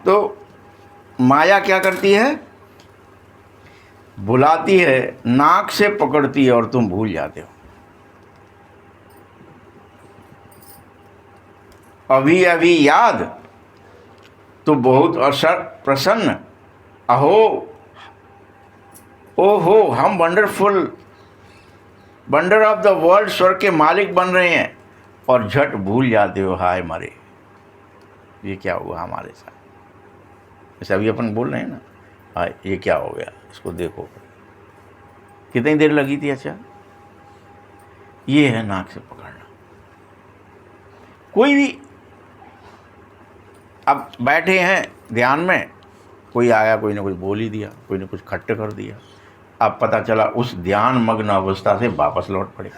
तो माया क्या करती है? बुलाती है, नाक से पकड़ती है और तुम भूल जाते हो। अभी अभी याद तो बहुत असर प्रसन्न, अहो ओहो हम wonderful wonder of the world स्वर्ग के मालिक बन रहे हैं, और झट भूल जाते हो हाय मरे, ये क्या हुआ हमारे साथ। जैसे अभी अपन बोल रहे हैं ना, हाय ये क्या हो गया, इसको देखो कितनी देर लगी थी। अच्छा, ये है नाक से पकड़ना। कोई भी, अब बैठे हैं ध्यान में, कोई आया, कोई ने कुछ बोल ही दिया, कोई ने कुछ खट्ट कर दिया, अब पता चला उस ध्यान मग्न अवस्था से वापस लौट पड़े,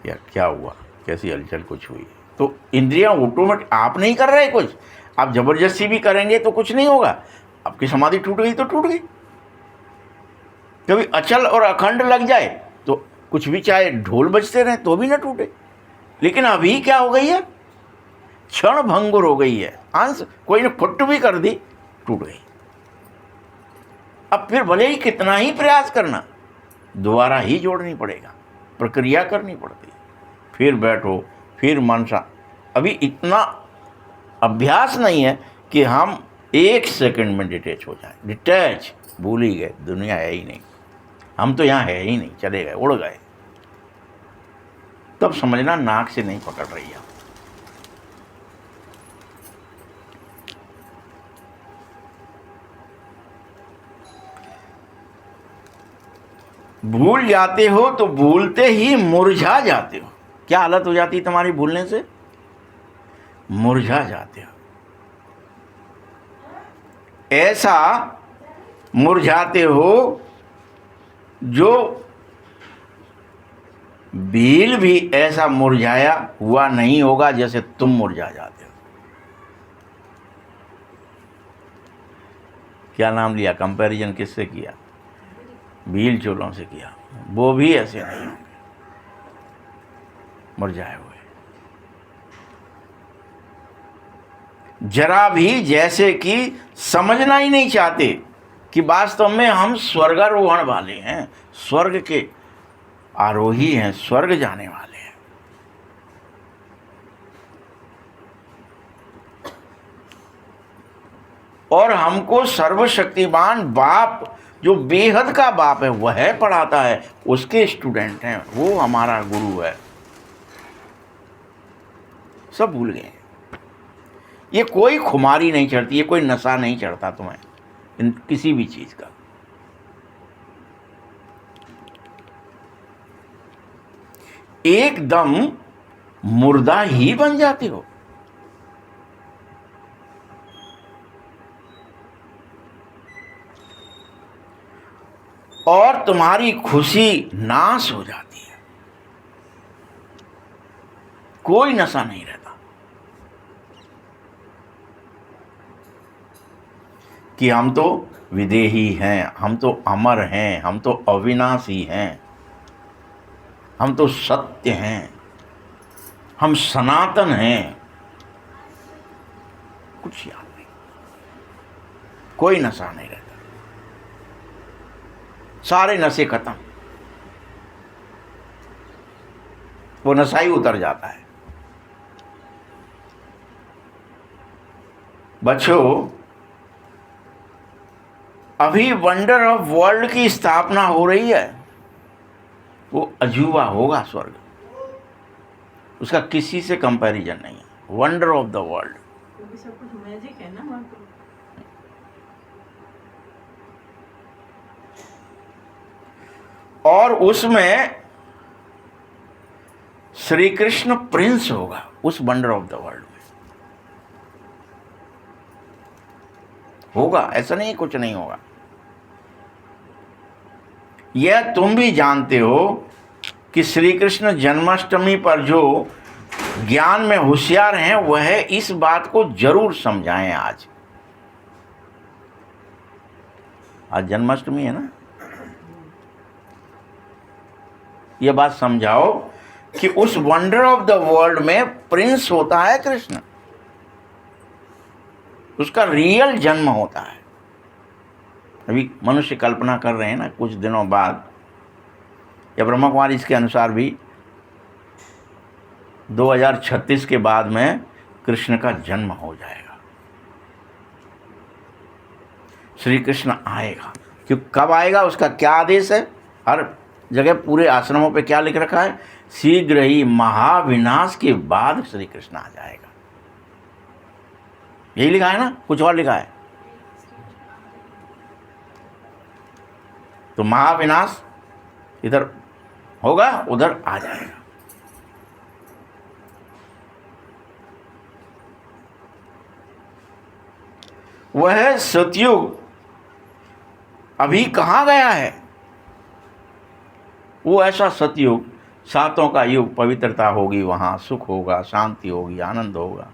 या क्या हुआ, कैसी हलचल कुछ हुई। तो इंद्रियां ऑटोमेटिक, आप नहीं कर रहे कुछ, आप जबरदस्ती भी करेंगे तो कुछ नहीं होगा। आपकी समाधि टूट गई तो टूट गई। कभी अचल और अखंड लग जाए तो कुछ भी, चाहे ढोल बजते रहे तो भी ना टूटे। लेकिन अभी क्या हो गई है, क्षण भंगुर हो गई है, अंश कोई ने फुट भी कर दी, टूट गई। अब फिर भले ही कितना ही प्रयास करना, दोबारा ही जोड़नी पड़ेगा, प्रक्रिया करनी पड़ती है। फिर बैठो, फिर मन सा, अभी इतना अभ्यास नहीं है कि हम 1 सेकंड में डिटैच हो जाए। डिटैच भूल ही गए, दुनिया है ही नहीं, हम तो यहाँ है ही नहीं, चले गए, उड़ गए। तब समझना नाक से नहीं पकड़ रही है। भूल जाते हो तो भूलते ही मुरझा जाते हो। क्या हालत हो जाती है तुम्हारी भूलने से? मुरझा जाते हो। ऐसा मुरझाते हो जो भील भी ऐसा मुरझाया हुआ नहीं होगा जैसे तुम मुरझा जाते हो। क्या नाम लिया, कंपैरिजन किससे किया? भील चोलों से किया। वो भी ऐसे नहीं होंगे मुरझाए हुए, जरा भी जैसे कि समझना ही नहीं चाहते कि वास्तव में हम स्वर्गारोहण वाले हैं, स्वर्ग के आरोही हैं, स्वर्ग जाने वाले हैं। और हमको सर्वशक्तिमान बाप, जो बेहद का बाप है, वह पढ़ाता है, उसके स्टूडेंट हैं, वो हमारा गुरु है। सब भूल गए। ये कोई खुमारी नहीं चढ़ती, ये कोई नशा नहीं चढ़ता तुम्हें किसी भी चीज का। एकदम मुर्दा ही बन जाते हो। और तुम्हारी खुशी नाश हो जाती है, कोई नशा नहीं रहता कि हम तो विदेही हैं, हम तो अमर हैं, हम तो अविनाशी हैं, हम तो सत्य हैं, हम सनातन हैं। कुछ याद नहीं, कोई नशा नहीं रहता, सारे नशे खत्म, वो नशा ही उतर जाता है। बच्चों, अभी वंडर ऑफ वर्ल्ड की स्थापना हो रही है, वो अजूबा होगा स्वर्ग, उसका किसी से कंपैरिजन नहीं है। वंडर ऑफ द वर्ल्ड, सब कुछ मैजिक है ना वहाँ तो। और उसमें श्री कृष्ण प्रिंस होगा उस वंडर ऑफ द वर्ल्ड में, होगा, ऐसा नहीं कुछ नहीं होगा। यह तुम भी जानते हो कि श्री कृष्ण जन्माष्टमी पर जो ज्ञान में होशियार हैं वह इस बात को जरूर समझाएं। आज जन्माष्टमी है ना, यह बात समझाओ कि उस वंडर ऑफ द वर्ल्ड में प्रिंस होता है कृष्ण। उसका रियल जन्म होता है। अभी मनुष्य कल्पना कर रहे हैं ना, कुछ दिनों बाद या ब्रह्मा कुमारी इसके अनुसार भी 2036 के बाद में कृष्ण का जन्म हो जाएगा। श्री कृष्ण आएगा। क्यों कब आएगा, उसका क्या आदेश है? हर जगह पूरे आश्रमों पे क्या लिख रखा है? शीघ्र ही महाविनाश के बाद श्री कृष्ण आ जाएगा। यही लिखा है ना, कुछ और लिखा है? तो महाविनाश इधर होगा, उधर आ जाएगा। वह सतयुग अभी कहाँ गया है? वो ऐसा सतयुग, सातों का युग, पवित्रता होगी, वहाँ सुख होगा, शांति होगी, आनंद होगा,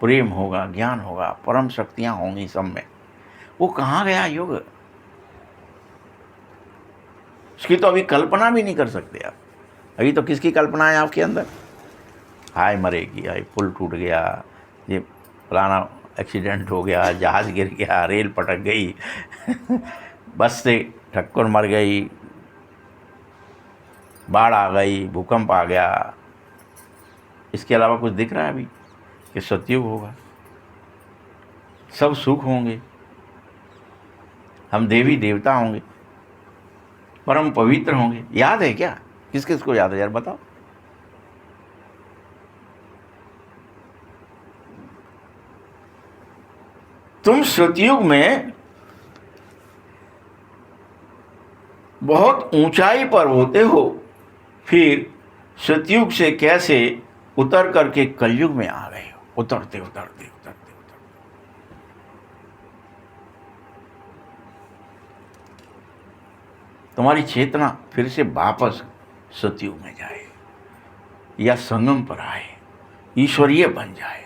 प्रेम होगा, ज्ञान होगा, परम शक्तियाँ होंगी सब में। वो कहाँ गया युग? उसकी तो अभी कल्पना भी नहीं कर सकते आप। अभी तो किसकी कल्पना है आपके अंदर? हाय मरेगी, हाय पुल टूट गया, ये फलाना एक्सीडेंट हो गया, जहाज़ गिर गया, रेल पटक गई बस से ठक्कर मर गई, बाढ़ आ गई, भूकंप आ गया। इसके अलावा कुछ दिख रहा है अभी कि सतयुग होगा, सब सुख होंगे, हम देवी देवता होंगे, परम पवित्र होंगे। याद है क्या? किस किस को याद है यार बताओ? तुम सतयुग में बहुत ऊंचाई पर होते हो, फिर सतयुग से कैसे उतर करके कलयुग में आ गए हो? उतरते उतरते उतरते उतरते तुम्हारी चेतना फिर से वापस सतयुग में जाए या संगम पर आए, ईश्वरीय बन जाए।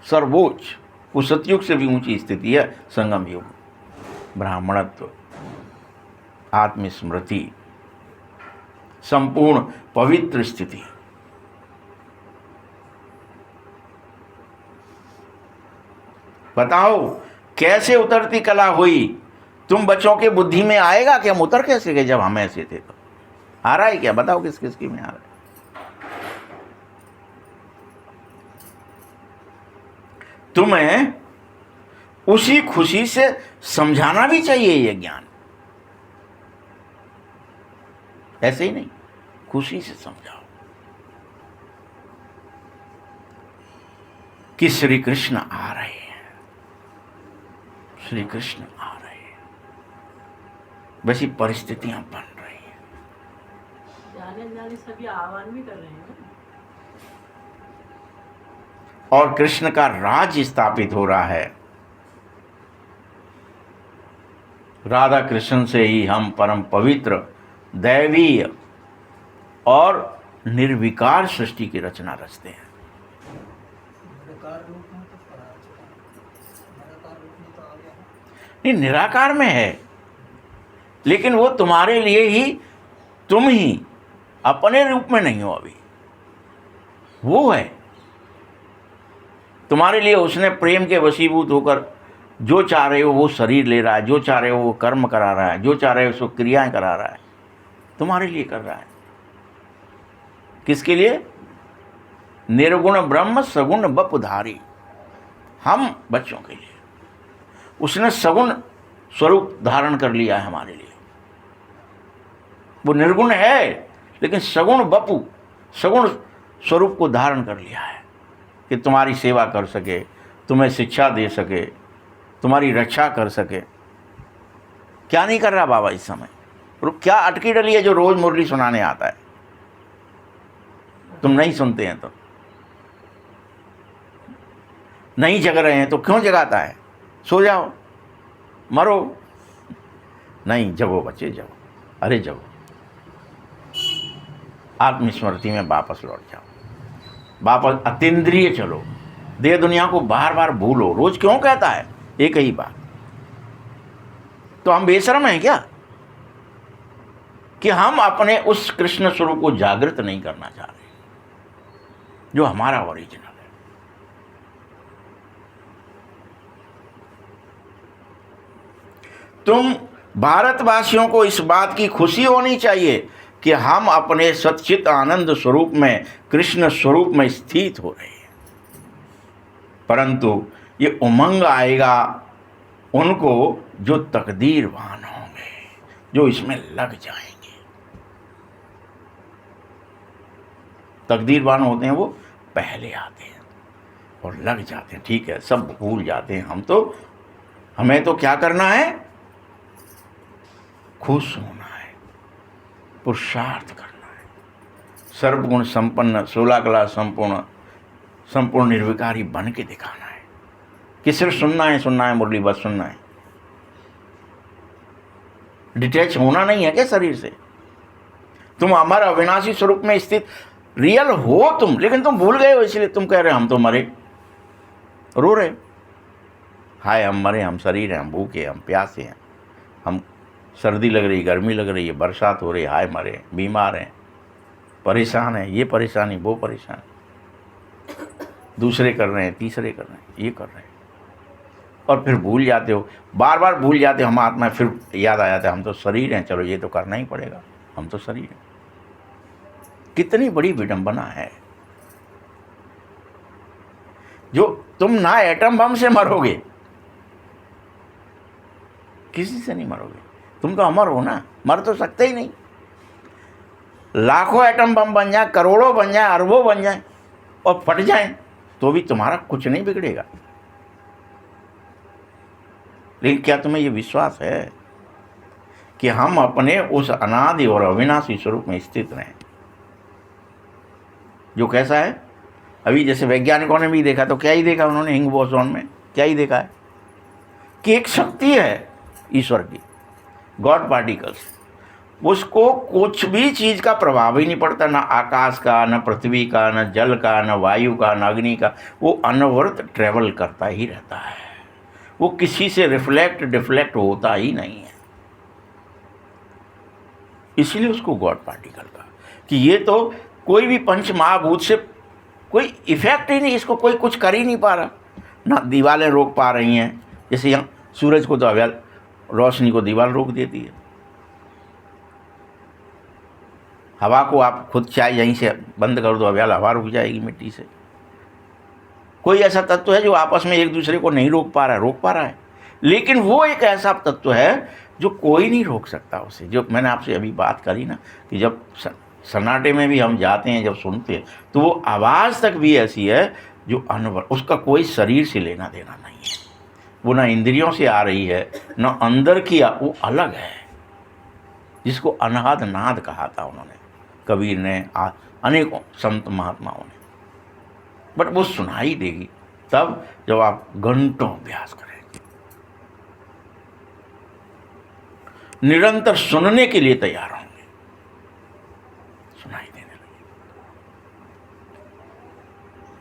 सर्वोच्च, वो सतयुग से भी ऊंची स्थिति है संगम युग। ब्राह्मणत्व, आत्मस्मृति, संपूर्ण पवित्र स्थिति। बताओ कैसे उतरती कला हुई? तुम बच्चों के बुद्धि में आएगा कि हम उतर कैसे गए जब हम ऐसे थे? तो आ रहा है क्या? बताओ किस किस की में आ रहा है? तुम्हें उसी खुशी से समझाना भी चाहिए ये ज्ञान, ऐसे ही नहीं, खुशी से समझाओ कि श्री कृष्ण आ रहे हैं, श्री कृष्ण आ रहे हैं, वैसी परिस्थितियां बन रही हैं। जाने जाने सभी आह्वान भी कर रहे हैं ना। और कृष्ण का राज स्थापित हो रहा है। राधा कृष्ण से ही हम परम पवित्र, दैवीय और निर्विकार सृष्टि की रचना रचते हैं। नहीं, निराकार में है, लेकिन वो तुम्हारे लिए ही, तुम ही अपने रूप में नहीं हो अभी, वो है तुम्हारे लिए। उसने प्रेम के वशीभूत होकर जो चाह रहे हो वो शरीर ले रहा है, जो चाह रहे हो वो कर्म करा रहा है, जो चाह रहे हो उसको क्रियाएं करा रहा है, तुम्हारे लिए कर रहा है। किसके लिए? निर्गुण ब्रह्म सगुण बपधारी, हम बच्चों के लिए। उसने सगुण स्वरूप धारण कर लिया है हमारे लिए। वो निर्गुण है लेकिन सगुण बपु, सगुण स्वरूप को धारण कर लिया है कि तुम्हारी सेवा कर सके, तुम्हें शिक्षा दे सके, तुम्हारी रक्षा कर सके। क्या नहीं कर रहा बाबा इस समय? क्या अटकी डली है जो रोज मुरली सुनाने आता है? तुम नहीं सुनते हैं तो नहीं जग रहे हैं तो क्यों जगाता है? सो जाओ, मरो। नहीं, जगो बच्चे, जगो, अरे जगो, आत्मस्मृति में वापस लौट जाओ, वापस अतीन्द्रिय चलो, देह दुनिया को बार बार भूलो। रोज क्यों कहता है एक ही बात? तो हम बेशर्म हैं क्या कि हम अपने उस कृष्ण स्वरूप को जागृत नहीं करना चाह रहे जो हमारा ओरिजिनल है? तुम भारतवासियों को इस बात की खुशी होनी चाहिए कि हम अपने सच्चित आनंद स्वरूप में, कृष्ण स्वरूप में स्थित हो रहे हैं। परंतु ये उमंग आएगा उनको जो तकदीरवान होंगे, जो इसमें लग जाएंगे। तकदीरवान होते हैं वो पहले आते हैं और लग जाते हैं। ठीक है, सब भूल जाते हैं। हमें तो क्या करना है? खुश होना है, पुरुषार्थ करना है, सर्वगुण संपन्न, 16 कला संपूर्ण निर्विकारी बन के दिखाना है कि सिर्फ सुनना है मुरली, बस सुनना है। डिटैच होना नहीं है क्या शरीर से? तुम अमर अविनाशी स्वरूप में स्थित रियल हो तुम, लेकिन तुम भूल गए हो, इसलिए तुम कह रहे हम तो मरे, रो रहे। हाय हम मरे, हम शरीर हैं, हम भूखे, हम प्यासे हैं, हम सर्दी लग रही, गर्मी लग रही है, बरसात हो रही, हाय मरे, बीमार हैं, परेशान हैं, ये परेशानी वो परेशान, दूसरे कर रहे हैं, तीसरे कर रहे हैं, ये कर रहे हैं, और फिर भूल जाते हो, बार बार भूल जाते हो हम आत्मा। फिर याद आ जाता है हम तो शरीर हैं, चलो ये तो करना ही पड़ेगा, हम तो शरीर हैं। कितनी बड़ी विडंबना है। जो तुम ना एटम बम से मरोगे, किसी से नहीं मरोगे, तुम तो अमर हो ना, मर तो सकते ही नहीं। लाखों एटम बम बन जाए, करोड़ों बन जाए, अरबों बन जाए और फट जाए तो भी तुम्हारा कुछ नहीं बिगड़ेगा। लेकिन क्या तुम्हें ये विश्वास है कि हम अपने उस अनादि और अविनाशी स्वरूप में स्थित रहें, जो कैसा है? अभी जैसे वैज्ञानिकों ने भी देखा, तो क्या ही देखा उन्होंने हिंग बोसॉन में? क्या ही देखा है कि एक शक्ति है ईश्वर की, गॉड पार्टिकल्स, उसको कुछ भी चीज़ का प्रभाव ही नहीं पड़ता, ना आकाश का, ना पृथ्वी का, ना जल का, ना वायु का, ना अग्नि का। वो अनवरत ट्रेवल करता ही रहता है, वो किसी से रिफ्लेक्ट डिफ्लेक्ट होता ही नहीं है। इसलिए उसको गॉड पार्टिकल का, कि ये तो कोई भी पंच महाभूत से कोई इफेक्ट ही नहीं, इसको कोई कुछ कर ही नहीं पा रहा। ना दीवारें रोक पा रही हैं, जैसे यहाँ सूरज को तो अव्याल रोशनी को दीवार रोक देती है, हवा को आप खुद चाहे यहीं से बंद कर दो, अव्याल हवा रुक जाएगी मिट्टी से। कोई ऐसा तत्व है जो आपस में एक दूसरे को नहीं रोक पा रहा है? रोक पा रहा है, लेकिन वो एक ऐसा तत्व है जो कोई नहीं रोक सकता उसे। जो मैंने आपसे अभी बात करी ना, कि जब सन्नाटे में भी हम जाते हैं, जब सुनते हैं, तो वो आवाज़ तक भी ऐसी है जो अनवर, उसका कोई शरीर से लेना देना नहीं है, वो ना इंद्रियों से आ रही है, ना अंदर की, वो अलग है, जिसको अनाद नाद कहा था उन्होंने, कबीर ने, अनेकों संत महात्माओं ने। बट वो सुनाई देगी तब जब आप घंटों अभ्यास करेंगे, निरंतर सुनने के लिए तैयार होंगे, सुनाई देने लगी।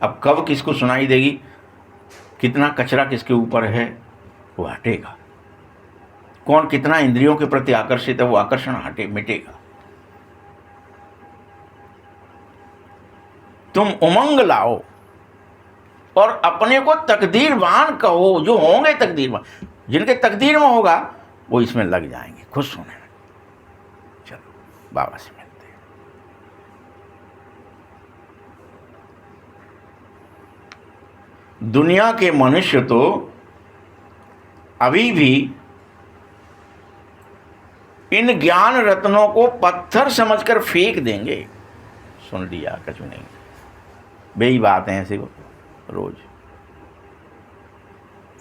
अब कब किसको सुनाई देगी, कितना कचरा किसके ऊपर है, वो हटेगा। कौन कितना इंद्रियों के प्रति आकर्षित है, वो आकर्षण हटे, मिटेगा। तुम उमंग लाओ और अपने को तकदीरवान कहो। जो होंगे तकदीरवान, जिनके तकदीर में होगा, वो इसमें लग जाएंगे, खुश होने में। चलो बाबा से मिलते हैं। दुनिया के मनुष्य तो अभी भी इन ज्ञान रत्नों को पत्थर समझकर फेंक देंगे। सुन लिया, कछु नहीं, बेही बात है, ऐसे रोज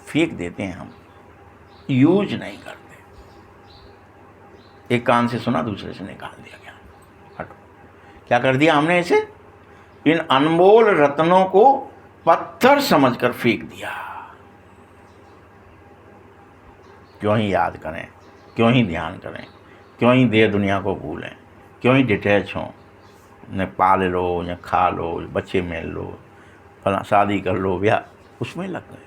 फेंक देते हैं, हम यूज नहीं करते। एक कान से सुना, दूसरे से निकाल दिया ज्ञान, हटो। क्या कर दिया हमने? ऐसे इन अनमोल रत्नों को पत्थर समझकर फेंक दिया। क्यों ही याद करें, क्यों ही ध्यान करें, क्यों ही देह दुनिया को भूलें, क्यों ही डिटैच हों, न पाल लो, न खा लो, बच्चे मेल लो, फला शादी कर लो, ब्याह, उसमें लग गए।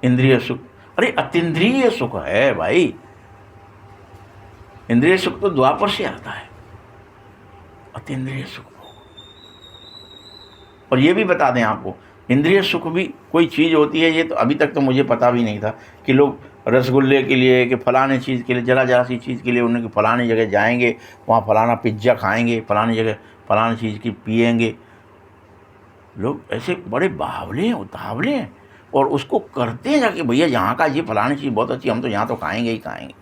इंद्रिय सुख, अरे अतीन्द्रिय सुख है भाई, इंद्रिय सुख तो द्वापर से आता है, अतीन्द्रिय सुख। और ये भी बता दें आपको, इंद्रिय सुख भी कोई चीज़ होती है, ये तो अभी तक तो मुझे पता भी नहीं था कि लोग रसगुल्ले के लिए कि फलाने चीज़ के लिए, जरा सी चीज़ के लिए उन्हें कि फलानी जगह जाएंगे, वहाँ फलाना पिज्ज़ा खाएंगे, फलानी जगह फलानी चीज़ की पिएंगे। लोग ऐसे बड़े बावले हैं, उतावले हैं, और उसको करते हैं जाके, भैया यहाँ का ये फलानी चीज़ बहुत अच्छी, हम तो यहाँ तो खाएंगे ही खाएंगे।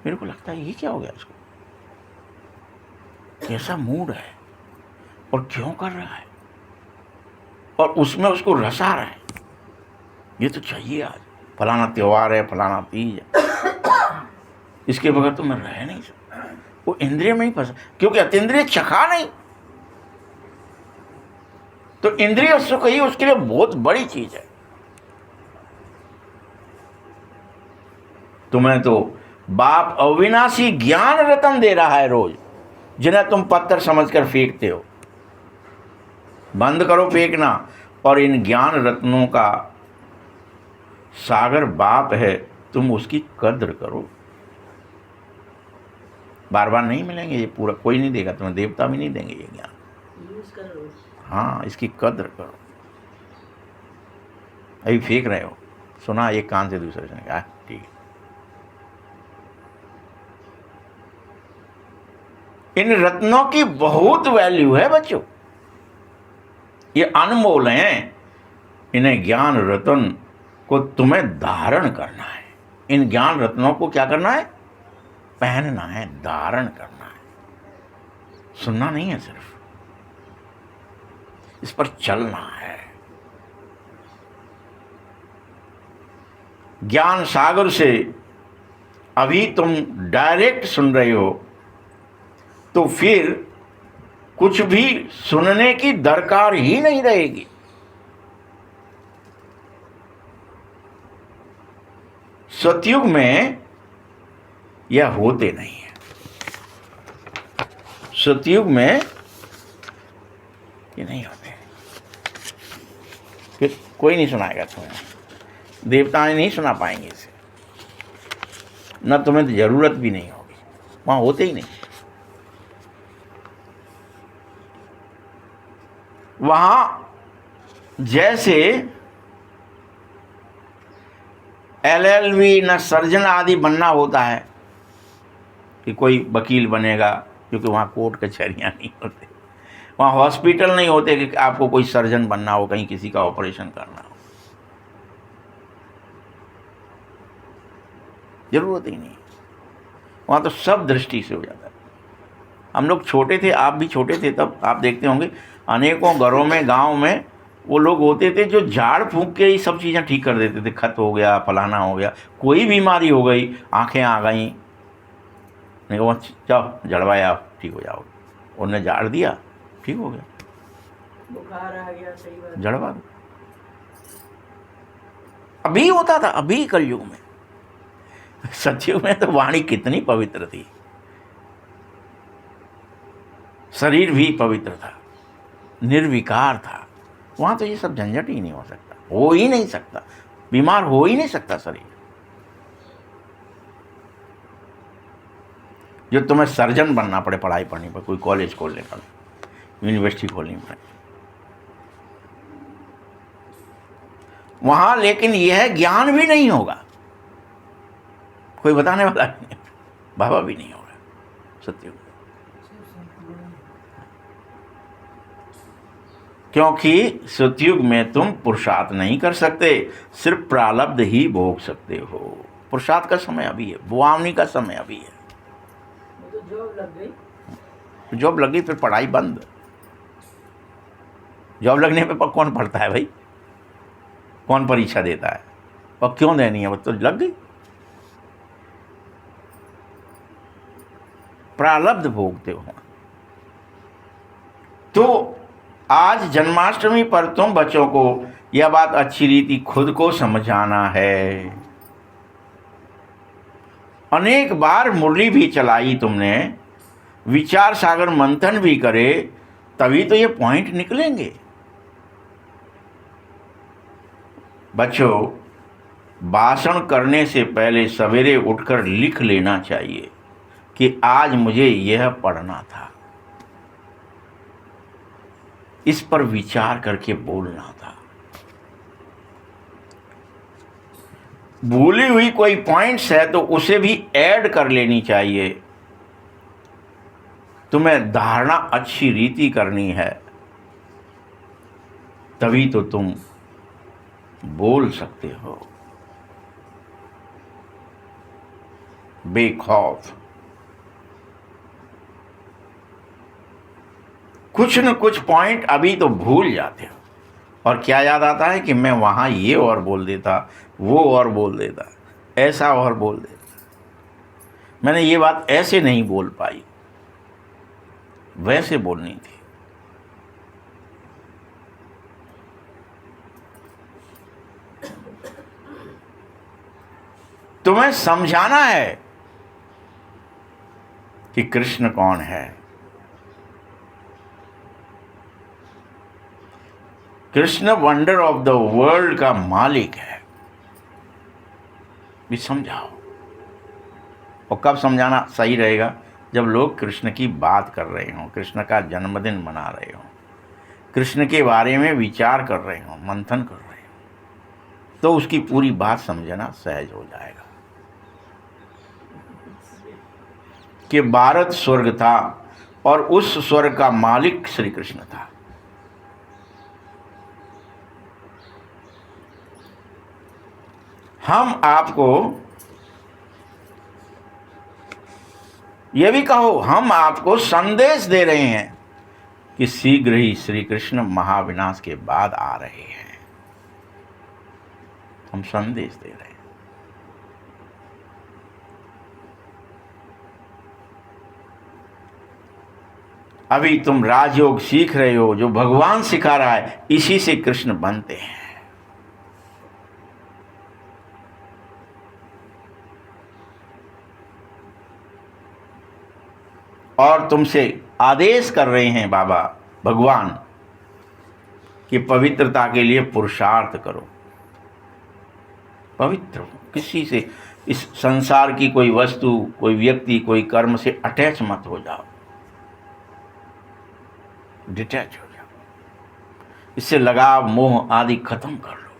मेरे को लगता है ये क्या हो गया इसको, कैसा मूड है और क्यों कर रहा है, और उसमें उसको रसा रहा है। ये तो चाहिए, आज फलाना त्यौहार है, फलाना तीज है, इसके बगैर तो मैं रह नहीं सकता। वो इंद्रिय में ही फंसा, क्योंकि अतीन्द्रिय चखा नहीं, तो इंद्रिय सुख ही उसके लिए बहुत बड़ी चीज है। तुम्हें तो बाप अविनाशी ज्ञान रतन दे रहा है रोज, जिन्हें तुम पत्थर समझकर फेंकते हो। बंद करो फेंकना, और इन ज्ञान रत्नों का सागर बाप है, तुम उसकी कद्र करो। बार बार नहीं मिलेंगे ये, पूरा कोई नहीं देगा तुम्हें, देवता भी नहीं देंगे ये ज्ञान। यूज करो। हाँ, इसकी कद्र करो। अभी फेंक रहे हो, सुना एक कान से दूसरे से, कहा ठीक है। इन रत्नों की बहुत वैल्यू है बच्चों, ये अनमोल हैं। इन्हें ज्ञान रत्न को तुम्हें धारण करना है। इन ज्ञान रत्नों को क्या करना है? पहनना है, धारण करना है। सुनना नहीं है सिर्फ, इस पर चलना है। ज्ञान सागर से अभी तुम डायरेक्ट सुन रहे हो, तो फिर कुछ भी सुनने की दरकार ही नहीं रहेगी। सतयुग में यह होते नहीं है। सतयुग में ये नहीं होते, फिर कोई नहीं सुनाएगा तुम्हें, देवता नहीं सुना पाएंगे इसे, न तुम्हें तो जरूरत भी नहीं होगी, वहां होते ही नहीं। वहां जैसे LLB न सर्जन आदि बनना होता है कि कोई वकील बनेगा, क्योंकि वहाँ कोर्ट कचहरियाँ नहीं होते, वहाँ हॉस्पिटल नहीं होते कि आपको कोई सर्जन बनना हो, कहीं किसी का ऑपरेशन करना हो, जरूरत ही नहीं। वहाँ तो सब दृष्टि से हो जाता है। हम लोग छोटे थे, आप भी छोटे थे, तब आप देखते होंगे अनेकों घरों में, गांव में वो लोग होते थे जो झाड़ फूंक के ही सब चीज़ें ठीक कर देते थे। खत हो गया, फलाना हो गया, कोई बीमारी हो गई, आंखें आ गई, नहीं वो जाओ जड़वाया, ठीक हो जाओगे, उन्होंने झाड़ दिया, ठीक हो गया। बुखार आ गया, सही बात, जड़वा दो। अभी होता था, अभी कलयुग में। सतयुग में तो वाणी कितनी पवित्र थी, शरीर भी पवित्र था, निर्विकार था। वहां तो ये सब झंझट ही नहीं हो सकता, हो ही नहीं सकता, बीमार हो ही नहीं सकता शरीर। जो तुम्हें सर्जन बनना पड़े पढ़ाई पढ़ने पर, कोई कॉलेज खोलने पड़े, यूनिवर्सिटी खोलनी पड़े, वहां लेकिन यह ज्ञान भी नहीं होगा, कोई बताने वाला नहीं, बाबा भी नहीं होगा सत्युग। क्योंकि सतयुग में तुम पुरुषार्थ नहीं कर सकते, सिर्फ प्रारब्ध ही भोग सकते हो। पुरुषार्थ का समय अभी है, बुआवनी का समय अभी है। तो जॉब लग गई, जॉब लगी फिर पढ़ाई बंद। जॉब लगने पे कौन पढ़ता है भाई, कौन परीक्षा देता है, और क्यों देनी है, वो तो लग गई। प्रारब्ध भोगते हो। तो आज जन्माष्टमी पर तुम बच्चों को यह बात अच्छी रीति खुद को समझाना है। अनेक बार मुरली भी चलाई तुमने, विचार सागर मंथन भी करे, तभी तो ये पॉइंट निकलेंगे। बच्चों, भाषण करने से पहले सवेरे उठकर लिख लेना चाहिए कि आज मुझे यह पढ़ना था, इस पर विचार करके बोलना था। भूली हुई कोई पॉइंट्स है तो उसे भी ऐड कर लेनी चाहिए। तुम्हें धारणा अच्छी रीति करनी है, तभी तो तुम बोल सकते हो बेखौफ। कुछ न कुछ पॉइंट अभी तो भूल जाते हो, और क्या याद आता है कि मैं वहां ये और बोल देता, वो और बोल देता, ऐसा और बोल देता, मैंने ये बात ऐसे नहीं बोल पाई, वैसे बोलनी थी। तुम्हें समझाना है कि कृष्ण कौन है। Krishna wonder of the world का मालिक है, भी समझाओ। और कब समझाना सही रहेगा? जब लोग कृष्ण की बात कर रहे हों, कृष्ण का जन्मदिन मना रहे हों, कृष्ण के बारे में विचार कर रहे हों, मंथन कर रहे हों, तो उसकी पूरी बात समझना सहज हो जाएगा कि भारत स्वर्ग था और उस स्वर्ग का मालिक श्री कृष्ण था। हम आपको यह भी कहो, हम आपको संदेश दे रहे हैं कि शीघ्र ही श्री कृष्ण महाविनाश के बाद आ रहे हैं। हम संदेश दे रहे हैं। अभी तुम राजयोग सीख रहे हो, जो भगवान सिखा रहा है, इसी से कृष्ण बनते हैं। और तुमसे आदेश कर रहे हैं बाबा भगवान कि पवित्रता के लिए पुरुषार्थ करो। पवित्र हो, किसी से, इस संसार की कोई वस्तु, कोई व्यक्ति, कोई कर्म से अटैच मत हो जाओ, डिटैच हो जाओ। इससे लगाव, मोह आदि खत्म कर लो,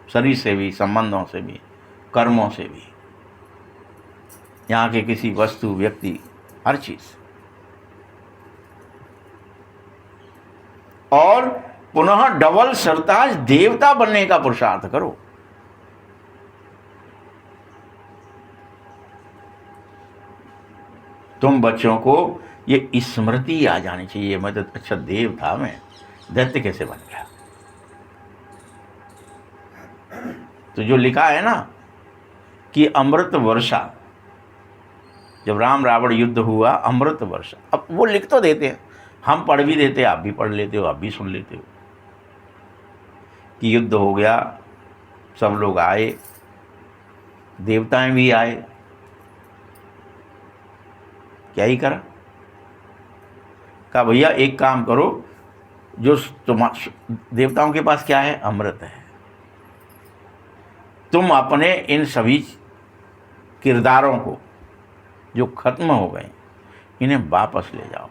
शरीर से भी, संबंधों से भी, कर्मों से भी, यहाँ के किसी वस्तु, व्यक्ति, हर चीज। और पुनः डबल सरताज देवता बनने का पुरुषार्थ करो। तुम बच्चों को ये स्मृति आ जानी चाहिए, मैं तो अच्छा देव था, मैं दैत्य कैसे बन गया। तो जो लिखा है ना कि अमृत वर्षा, जब राम रावण युद्ध हुआ, अमृत वर्षा, अब वो लिख तो देते हैं, हम पढ़ भी देते, आप भी पढ़ लेते हो, आप भी सुन लेते हो कि युद्ध हो गया, सब लोग आए, देवताएं भी आए, क्या ही करा, कहा भैया एक काम करो, जो देवताओं के पास क्या है? अमृत है, तुम अपने इन सभी किरदारों को जो खत्म हो गए, इन्हें वापस ले जाओ।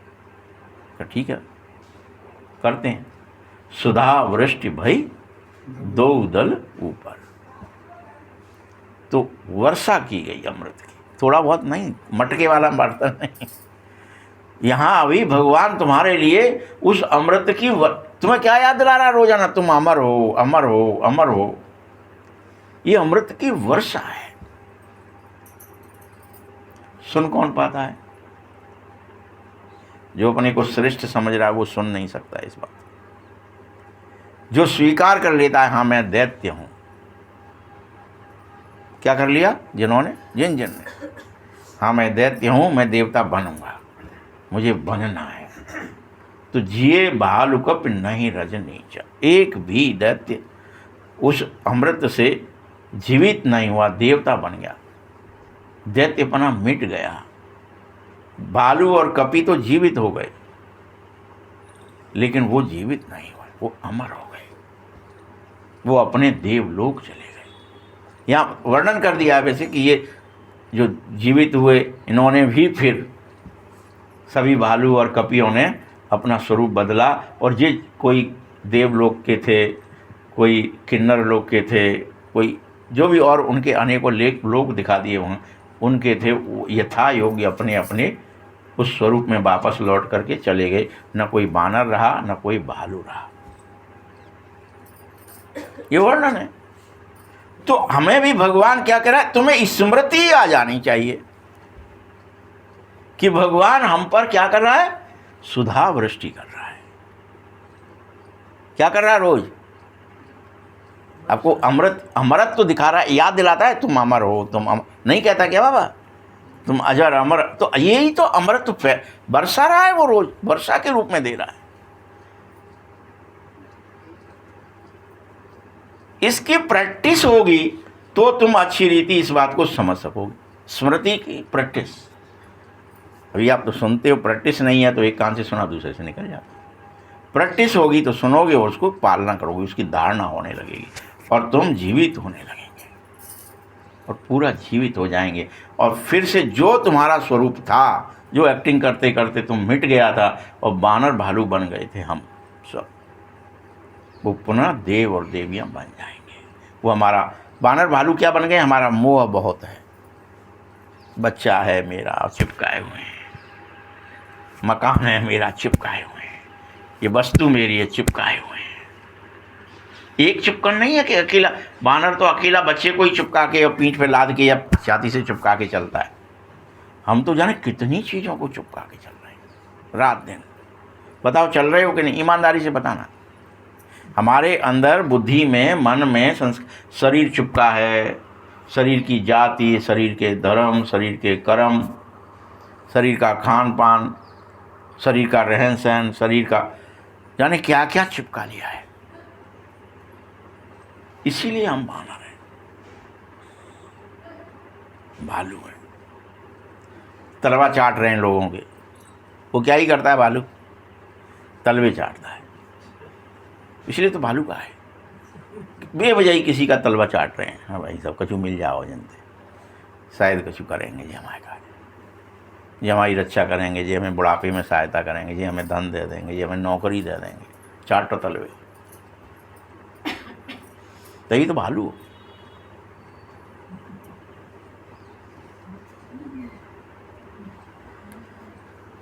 तो ठीक है, करते हैं। सुधा वृष्टि भई दो दल ऊपर, तो वर्षा की गई अमृत की, थोड़ा बहुत नहीं, मटके वाला बर्तन नहीं। यहाँ अभी भगवान तुम्हारे लिए उस अमृत की तुम्हें क्या याद दिला रहा है रोजाना? तुम अमर हो, अमर हो, अमर हो। ये अमृत की वर्षा है। सुन कौन पाता है? जो अपने को श्रेष्ठ समझ रहा है वो सुन नहीं सकता इस बात। जो स्वीकार कर लेता है, हाँ मैं दैत्य हूं, क्या कर लिया? जिन्होंने, जिन ने, हाँ मैं दैत्य हूं, मैं देवता बनूंगा, मुझे बनना है, तो जिए भालु कप नहीं रजनीचा। एक भी दैत्य उस अमृत से जीवित नहीं हुआ, देवता बन गया, दैत्यपना मिट गया। भालू और कपी तो जीवित हो गए, लेकिन वो जीवित नहीं हुए, वो अमर हो गए, वो अपने देवलोक चले गए। यहाँ वर्णन कर दिया वैसे कि ये जो जीवित हुए, इन्होंने भी फिर सभी भालू और कपियों ने अपना स्वरूप बदला, और ये कोई देवलोक के थे, कोई किन्नर लोक के थे, कोई जो भी और उनके अनेकों लोग दिखा दिए वहाँ, उनके थे वो यथा योग्य अपने अपने उस स्वरूप में वापस लौट करके चले गए। न कोई बानर रहा, न कोई भालू रहा। ये वर्णन है। तो हमें भी भगवान क्या कह रहा है, तुम्हें स्मृति आ जानी चाहिए कि भगवान हम पर क्या कर रहा है, सुधा वृष्टि कर रहा है। क्या कर रहा है, रोज आपको अमृत तो दिखा रहा है, याद दिलाता है तुम अमर हो, नहीं कहता क्या बाबा, तुम अजर अमर। तो यही तो अमृत तो बरसा रहा है, वो रोज वर्षा के रूप में दे रहा है। इसकी प्रैक्टिस होगी तो तुम अच्छी रीति इस बात को समझ सकोगे। स्मृति की प्रैक्टिस। अभी आप तो सुनते हो, प्रैक्टिस नहीं है तो एक कान से सुना दूसरे से निकल जाता। प्रैक्टिस होगी तो सुनोगे और उसको पालना करोगे, उसकी धारणा होने लगेगी और तुम जीवित होने लगेंगे और पूरा जीवित हो जाएंगे। और फिर से जो तुम्हारा स्वरूप था, जो एक्टिंग करते करते तुम मिट गया था और बानर भालू बन गए थे हम सब, वो पुनः देव और देवियां बन जाएंगे। वो हमारा बानर भालू क्या बन गए, हमारा मोह बहुत है, बच्चा है मेरा चिपकाए हुए हैं, मकान है मेरा चिपकाए हुए हैं, ये वस्तु मेरी है चिपकाए हुए हैं। एक चिपकन नहीं है कि अकेला बानर तो अकेला बच्चे को ही चिपका के और पीठ पे लाद के या छाती से चिपका के चलता है। हम तो जाने कितनी चीज़ों को चिपका के चल रहे हैं रात दिन। बताओ चल रहे हो कि नहीं, ईमानदारी से बताना। हमारे अंदर बुद्धि में, मन में शरीर चिपका है, शरीर की जाति, शरीर के धर्म, शरीर के कर्म, शरीर का खान पान, शरीर का रहन सहन, शरीर का जाने क्या क्या चिपका लिया है। इसीलिए हम बानर हैं, भालू हैं। तलवा चाट रहे हैं लोगों के, वो क्या ही करता है भालू, तलवे चाटता है। इसलिए तो भालू का है, बेवजह किसी का तलवा चाट रहे हैं। हाँ भाई सब कछु मिल जाओ जनते, शायद कछु करेंगे जी हमारे कार्य, जी हमारी रक्षा करेंगे, जी हमें बुढ़ापे में सहायता करेंगे, जी हमें धन दे देंगे, जी हमें नौकरी दे देंगे। चाटो तलवे, तभी तो भालू।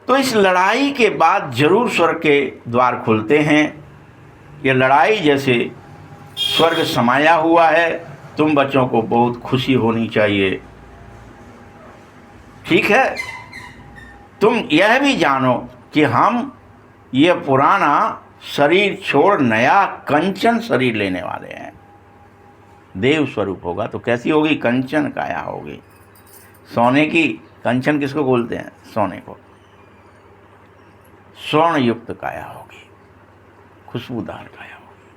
तो इस लड़ाई के बाद जरूर स्वर्ग के द्वार खुलते हैं। ये लड़ाई जैसे स्वर्ग समाया हुआ है, तुम बच्चों को बहुत खुशी होनी चाहिए। ठीक है, तुम यह भी जानो कि हम ये पुराना शरीर छोड़ नया कंचन शरीर लेने वाले हैं। देव स्वरूप होगा तो कैसी होगी, कंचन काया होगी, सोने की। कंचन किसको बोलते हैं, सोने को। स्वर्ण युक्त काया होगी, खुशबूदार काया होगी,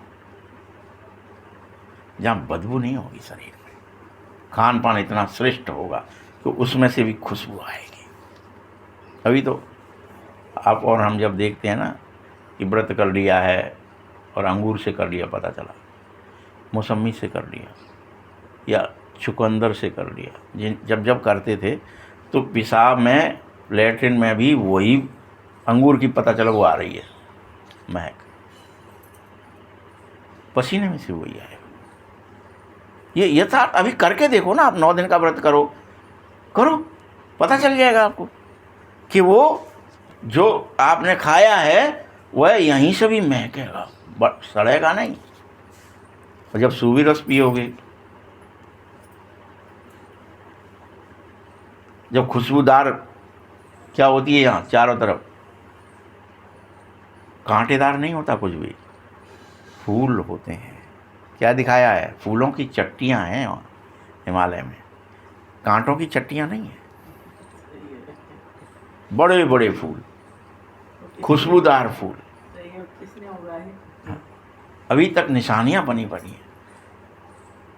जहाँ बदबू नहीं होगी शरीर में। खान पान इतना श्रेष्ठ होगा तो उसमें से भी खुशबू आएगी। अभी तो आप और हम जब देखते हैं ना कि व्रत कर लिया है और अंगूर से कर लिया, पता चला मौसमी से कर लिया या चुकंदर से कर लिया, जब करते थे तो पेशाब में, लैट्रिन में भी वही अंगूर की पता चला वो आ रही है महक, पसीने में से वही आएगा। ये यथार्थ। अभी करके देखो ना, आप 9 दिन का व्रत करो, पता चल जाएगा आपको कि वो जो आपने खाया है वह यहीं से भी महकेगा, सड़ेगा नहीं। और जब सूवी रस पियोगे, जब खुशबूदार क्या होती है, यहाँ चारों तरफ कांटेदार नहीं होता कुछ भी, फूल होते हैं। क्या दिखाया है, फूलों की चट्टियाँ हैं वहाँ हिमालय में, कांटों की चट्टियाँ नहीं है, बड़े बड़े फूल, खुशबूदार फूल। अभी तक निशानियां बनी पड़ी हैं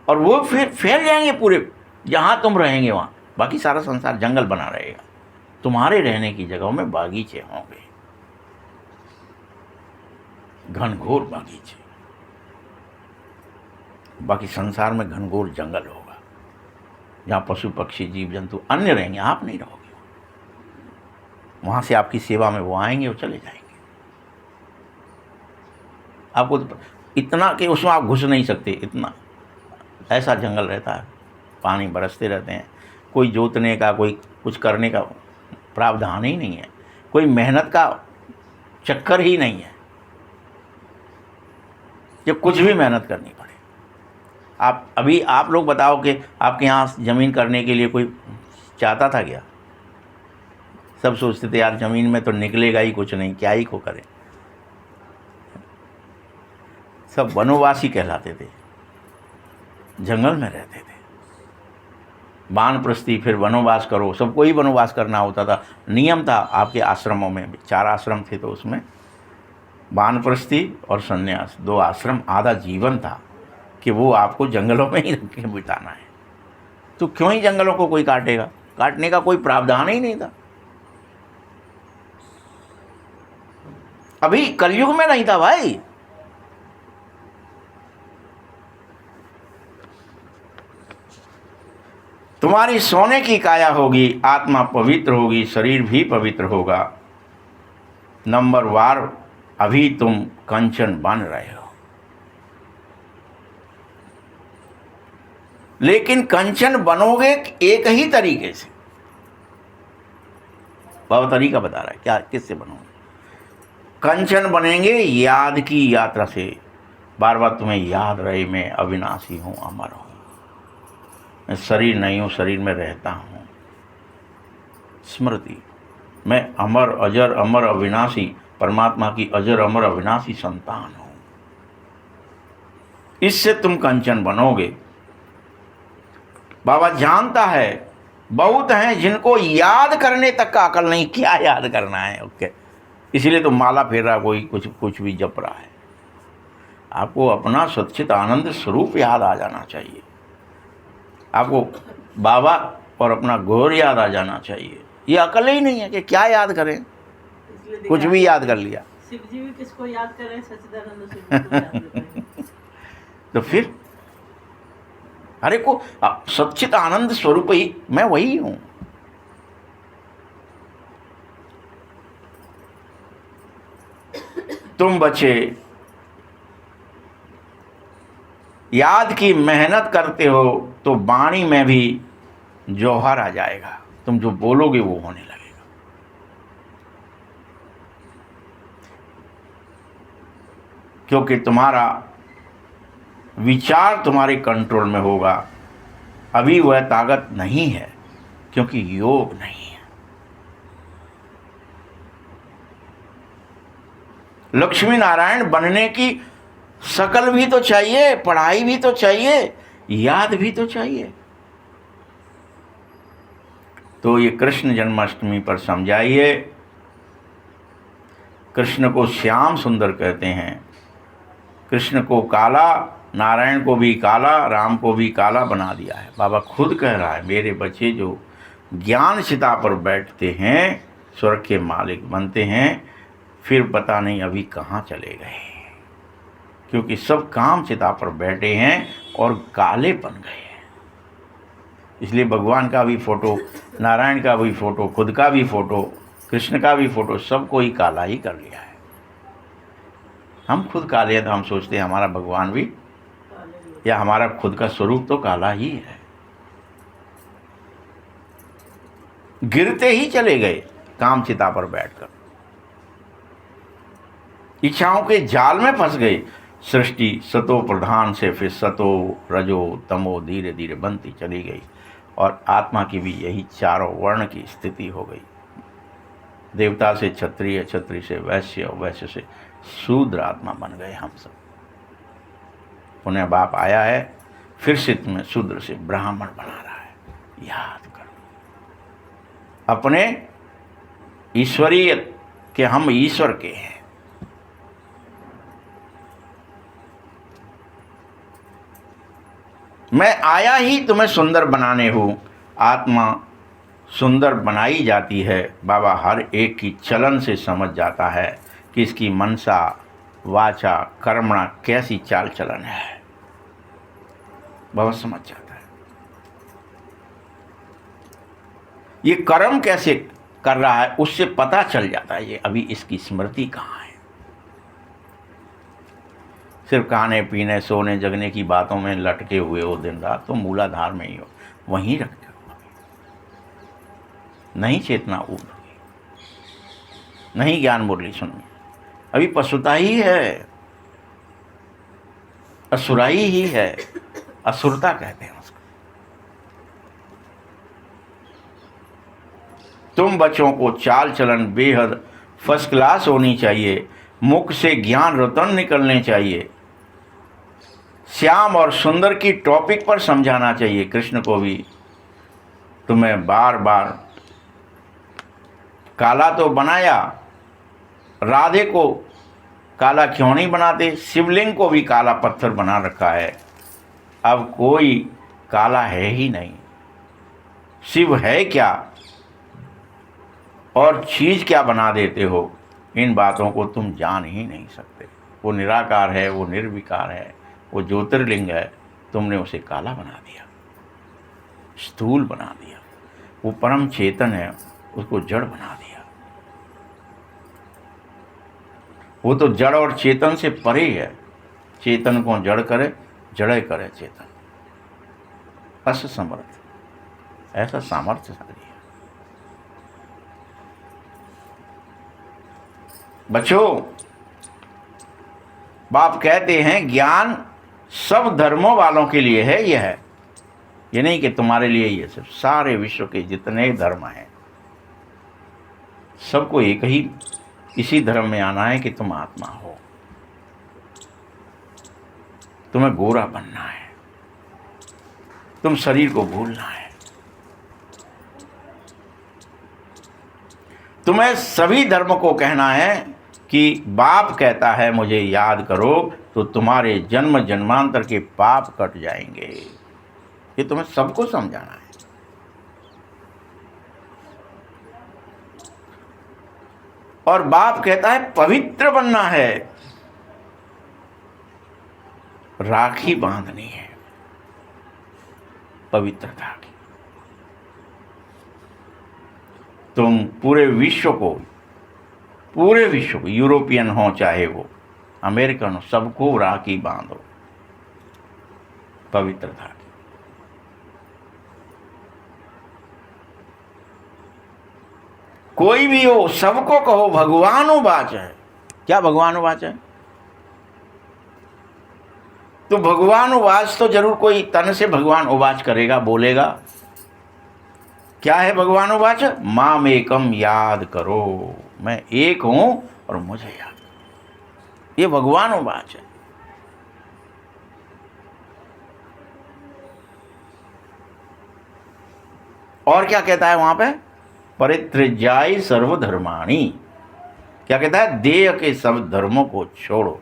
और वो फिर फैल जाएंगे पूरे, जहाँ तुम रहेंगे वहाँ। बाकी सारा संसार जंगल बना रहेगा, तुम्हारे रहने की जगहों में बागीचे होंगे, घनघोर बागीचे। बाकी संसार में घनघोर जंगल होगा, जहाँ पशु पक्षी जीव जंतु अन्य रहेंगे, आप नहीं रहोगे। वहाँ से आपकी सेवा में वो आएंगे और चले जाएंगे। आपको तो इतना कि उसमें आप घुस नहीं सकते, इतना ऐसा जंगल रहता है, पानी बरसते रहते हैं, कोई जोतने का, कोई कुछ करने का प्रावधान ही नहीं है, कोई मेहनत का चक्कर ही नहीं है, जब कुछ भी मेहनत करनी पड़े। आप लोग बताओ कि आपके यहाँ ज़मीन करने के लिए कोई चाहता था क्या? सब सोचते थे यार ज़मीन में तो निकलेगा ही कुछ नहीं, क्या ही को करें। सब वनवासी कहलाते थे, जंगल में रहते थे। वानप्रस्थी, फिर वनवास करो, सबको ही वनवास करना होता था, नियम था। आपके आश्रमों में भी 4 आश्रम थे, तो उसमें वानप्रस्थी और सन्यास 2 आश्रम, आधा जीवन था कि वो आपको जंगलों में ही रख के बिताना है। तो क्यों ही जंगलों को कोई काटेगा? काटने का कोई प्रावधान ही नहीं था। अभी कलयुग में नहीं था भाई। तुम्हारी सोने की काया होगी, आत्मा पवित्र होगी, शरीर भी पवित्र होगा। नंबर वार अभी तुम कंचन बन रहे हो, लेकिन कंचन बनोगे एक ही तरीके से। बाबा तरीका बता रहा है, क्या किससे बनोगे? कंचन बनेंगे याद की यात्रा से। बार बार तुम्हें याद रहे मैं अविनाशी हूँ, अमर हूँ, मैं शरीर नहीं हूँ, शरीर में रहता हूँ। स्मृति, मैं अमर अजर अमर अविनाशी, परमात्मा की अजर अमर अविनाशी संतान हूँ। इससे तुम कंचन बनोगे। बाबा जानता है बहुत हैं जिनको याद करने तक का अकल नहीं, क्या याद करना है। ओके, इसीलिए तो माला फेर रहा, कोई कुछ भी जप रहा है। आपको अपना सच्चित आनंद स्वरूप याद आ जाना चाहिए, आपको बाबा और अपना घोर याद आ जाना चाहिए। ये अकल ही नहीं है कि क्या याद करें, कुछ भी याद कर लिया। शिव जी भी किसको याद कर रहे हैं? सच्चिदानंद शिव जी को याद कर रहे हैं। तो फिर अरे को सच्चित आनंद स्वरूप ही मैं वही हूं। तुम बचे याद की मेहनत करते हो तो वाणी में भी जौहर आ जाएगा। तुम जो बोलोगे वो होने लगेगा। क्योंकि तुम्हारा विचार तुम्हारे कंट्रोल में होगा। अभी वह ताकत नहीं है क्योंकि योग नहीं है। लक्ष्मी नारायण बनने की शकल भी तो चाहिए, पढ़ाई भी तो चाहिए, याद भी तो चाहिए। तो ये कृष्ण जन्माष्टमी पर समझाइए। कृष्ण को श्याम सुंदर कहते हैं। कृष्ण को काला, नारायण को भी काला, राम को भी काला बना दिया है। बाबा खुद कह रहा है, मेरे बच्चे जो ज्ञान चिता पर बैठते हैं, स्वर्ग के मालिक बनते हैं, फिर पता नहीं अभी कहाँ चले गए, क्योंकि सब काम चिता पर बैठे हैं और काले बन गए हैं। इसलिए भगवान का भी फोटो, नारायण का भी फोटो, खुद का भी फोटो, कृष्ण का भी फोटो, सबको ही काला ही कर लिया है। हम खुद काले हैं तो हम सोचते हैं हमारा भगवान भी या हमारा खुद का स्वरूप तो काला ही है। गिरते ही चले गए काम चिता पर बैठकर, इच्छाओं के जाल में फंस गए। सृष्टि सतो प्रधान से फिर सतो रजो तमो धीरे धीरे बनती चली गई और आत्मा की भी यही चारों वर्ण की स्थिति हो गई। देवता से क्षत्रिय, क्षत्रिय से वैश्य, वैश्य से शूद्र आत्मा बन गए हम सब। पुण्य बाप आया है, फिर से तुम्हें शूद्र से ब्राह्मण बना रहा है। याद करो अपने ईश्वरीय के हम ईश्वर के हैं। मैं आया ही तुम्हें सुंदर बनाने हूँ। आत्मा सुंदर बनाई जाती है। बाबा हर एक की चलन से समझ जाता है कि इसकी मनसा, वाचा, कर्मणा कैसी चाल चलन है। बाबा समझ जाता है ये कर्म कैसे कर रहा है, उससे पता चल जाता है ये अभी इसकी स्मृति कहाँ है। सिर्फ खाने पीने सोने जगने की बातों में लटके हुए हो दिन रात, तो मूलाधार में ही हो, वहीं रखते हो, नहीं चेतना उठोगी, नहीं ज्ञान मुरली सुनोगे, अभी पशुता ही है, असुराई ही है, असुरता कहते हैं उसको। तुम बच्चों को चाल चलन बेहद फर्स्ट क्लास होनी चाहिए, मुख से ज्ञान रतन निकलने चाहिए, श्याम और सुंदर की टॉपिक पर समझाना चाहिए। कृष्ण को भी तुम्हें बार बार काला तो बनाया, राधे को काला क्यों नहीं बनाते? शिवलिंग को भी काला पत्थर बना रखा है, अब कोई काला है ही नहीं। शिव है क्या और चीज क्या बना देते हो, इन बातों को तुम जान ही नहीं सकते। वो निराकार है, वो निर्विकार है, वो ज्योतिर्लिंग है, तुमने उसे काला बना दिया, स्थूल बना दिया। वो परम चेतन है, उसको जड़ बना दिया। वो तो जड़ और चेतन से परे है, चेतन को जड़ करे, जड़े करे चेतन। असमर्थ, ऐसा सामर्थ्यशाली है। बच्चों, बाप कहते हैं ज्ञान सब धर्मों वालों के लिए है। यह है, ये नहीं कि तुम्हारे लिए, ये सिर्फ सारे विश्व के जितने धर्म हैं सबको एक ही इसी धर्म में आना है कि तुम आत्मा हो, तुम्हें गोरा बनना है, तुम शरीर को भूलना है। तुम्हें सभी धर्म को कहना है कि बाप कहता है मुझे याद करो, तो तुम्हारे जन्म जन्मांतर के पाप कट जाएंगे। ये तुम्हें सबको समझाना है। और बाप कहता है पवित्र बनना है, राखी बांधनी है पवित्रता की। तुम पूरे विश्व को, यूरोपियन हो चाहे वो अमेरिकन हो, सबको राखी बांधो पवित्रता की। कोई भी हो, सबको कहो भगवान उवाच है। क्या भगवान उवाच है? तो भगवान उवाच तो जरूर कोई तन से भगवान उवाच करेगा, बोलेगा। क्या है भगवान उवाच? माम एकम याद करो, मैं एक हूं और मुझे याद करो। ये भगवान उवाच है। और क्या कहता है वहां पे? परित्याज्य सर्वधर्माणि। क्या कहता है? देह के सब धर्मों को छोड़ो,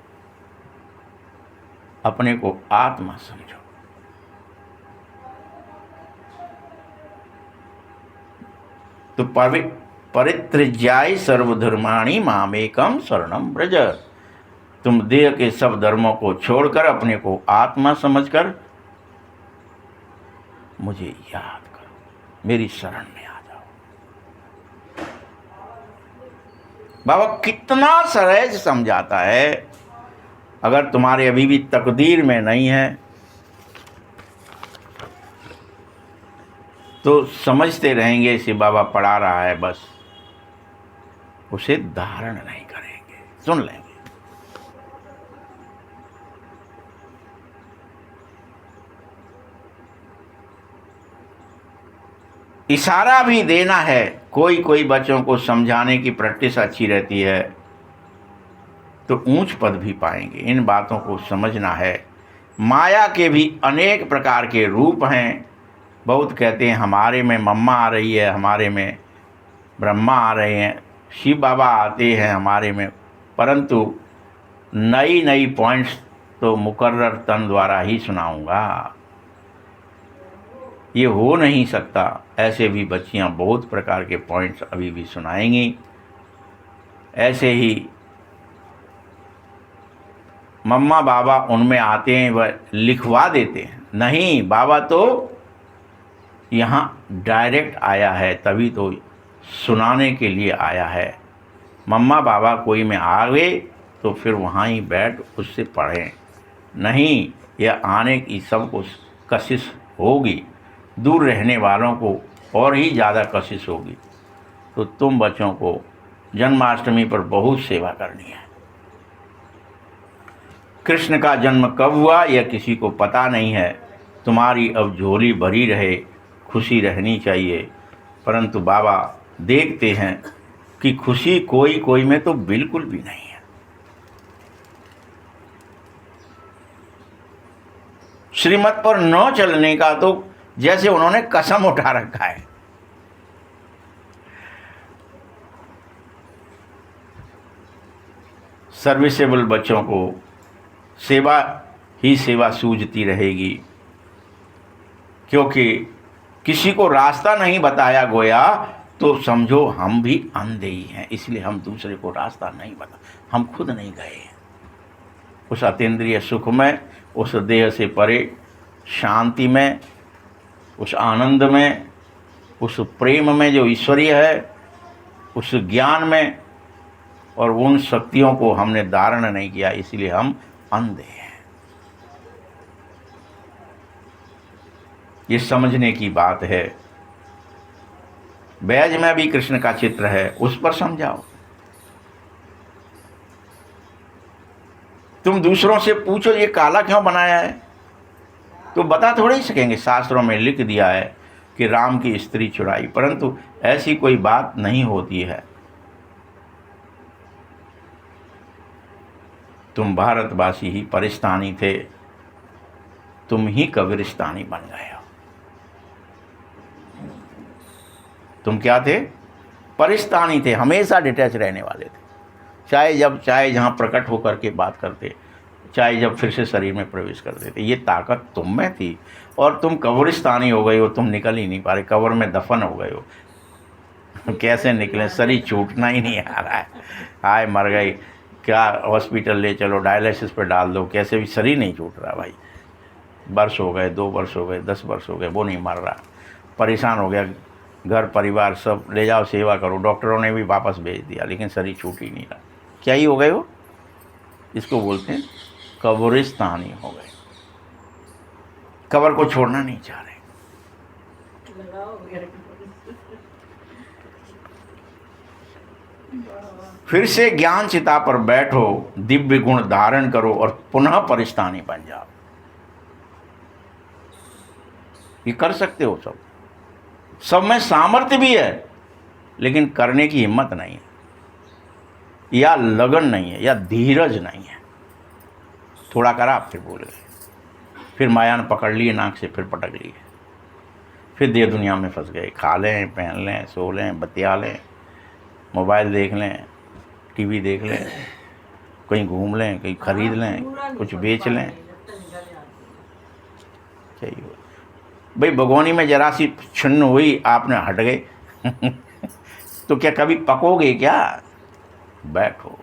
अपने को आत्मा समझो। तो परित्याज्य सर्वधर्माणि मामेकम शरणम व्रज। तुम देह के सब धर्मों को छोड़कर अपने को आत्मा समझकर मुझे याद करो, मेरी शरण में आ जाओ। बाबा कितना सहज समझाता है। अगर तुम्हारे अभी भी तकदीर में नहीं है तो समझते रहेंगे इसे बाबा पढ़ा रहा है, बस उसे धारण नहीं करेंगे, सुन लेंगे। इशारा भी देना है। कोई कोई बच्चों को समझाने की प्रैक्टिस अच्छी रहती है तो ऊंच पद भी पाएंगे। इन बातों को समझना है। माया के भी अनेक प्रकार के रूप हैं। बहुत कहते हैं हमारे में मम्मा आ रही है, हमारे में ब्रह्मा आ रहे हैं, शिव बाबा आते हैं हमारे में, परंतु नई नई पॉइंट्स तो मुकर्रर तन द्वारा ही सुनाऊंगा। ये हो नहीं सकता। ऐसे भी बच्चियां बहुत प्रकार के पॉइंट्स अभी भी सुनाएंगी। ऐसे ही मम्मा बाबा उनमें आते हैं, वह लिखवा देते हैं। नहीं, बाबा तो यहाँ डायरेक्ट आया है, तभी तो सुनाने के लिए आया है। मम्मा बाबा कोई में आ गए तो फिर वहाँ ही बैठ उससे पढ़ें। नहीं, यह आने की सबको कशिश होगी, दूर रहने वालों को और ही ज़्यादा कशिश होगी। तो तुम बच्चों को जन्माष्टमी पर बहुत सेवा करनी है। कृष्ण का जन्म कब हुआ यह किसी को पता नहीं है। तुम्हारी अब झोली भरी रहे, खुशी रहनी चाहिए। परंतु बाबा देखते हैं कि खुशी कोई कोई में तो बिल्कुल भी नहीं है। श्रीमत पर न चलने का तो जैसे उन्होंने कसम उठा रखा है। सर्विसेबल बच्चों को सेवा ही सेवा सूझती रहेगी, क्योंकि किसी को रास्ता नहीं बताया गया तो समझो हम भी अंधे ही हैं। इसलिए हम दूसरे को रास्ता नहीं बता, हम खुद नहीं गए हैं। उस अतीन्द्रिय सुख में, उस देह से परे शांति में, उस आनंद में, उस प्रेम में जो ईश्वरीय है, उस ज्ञान में, और उन शक्तियों को हमने धारण नहीं किया, इसलिए हम अंधे हैं। ये समझने की बात है। बैज में भी कृष्ण का चित्र है, उस पर समझाओ। तुम दूसरों से पूछो ये काला क्यों बनाया है, तो बता थोड़े ही सकेंगे। शास्त्रों में लिख दिया है कि राम की स्त्री चुराई, परंतु ऐसी कोई बात नहीं होती है। तुम भारतवासी ही परिस्तानी थे, तुम ही कब्रिस्तानी बन गए हो। तुम क्या थे? परिस्तानी थे, हमेशा डिटैच रहने वाले थे। चाहे जहाँ प्रकट होकर के बात करते, चाहे जब फिर से शरीर में प्रवेश करते थे, ये ताकत तुम में थी। और तुम कब्रिस्तानी हो गए हो, तुम निकल ही नहीं पा रहे, कब्र में दफन हो गए हो। कैसे निकले? शरीर छूटना ही नहीं आ रहा है। आए मर गए, क्या हॉस्पिटल ले चलो, डायलिसिस पर डाल दो, कैसे भी शरीर नहीं छूट रहा भाई। वर्ष हो गए, 2 वर्ष हो गए, 10 वर्ष हो गए, वो नहीं मर रहा। परेशान हो गया, घर परिवार सब ले जाओ सेवा करो, डॉक्टरों ने भी वापस भेज दिया, लेकिन शरीर छूट ही नहीं रहा। क्या ही हो गए हो? इसको बोलते हैं कब्रिस्तानी हो गए। कब्र को छोड़ना नहीं चाह रहे। फिर से ज्ञान चिता पर बैठो, दिव्य गुण धारण करो और पुनः परिस्तानी बन जाओ। ये कर सकते हो। सब में सामर्थ्य भी है, लेकिन करने की हिम्मत नहीं है, या लगन नहीं है, या धीरज नहीं है। थोड़ा करा फिर भूल गए, फिर माया ने पकड़ लिए नाक से, फिर पटक लिए, फिर देह दुनिया में फंस गए। खा लें, पहन लें, सो लें, बतिया लें, मोबाइल देख लें, टीवी देख लें, कहीं घूम लें, कहीं खरीद लें, कुछ बेच लें। चाहिए भाई, भगोनी में जरा सी छिन्न हुई, आपने हट गए तो क्या कभी पकोगे क्या? बैठो।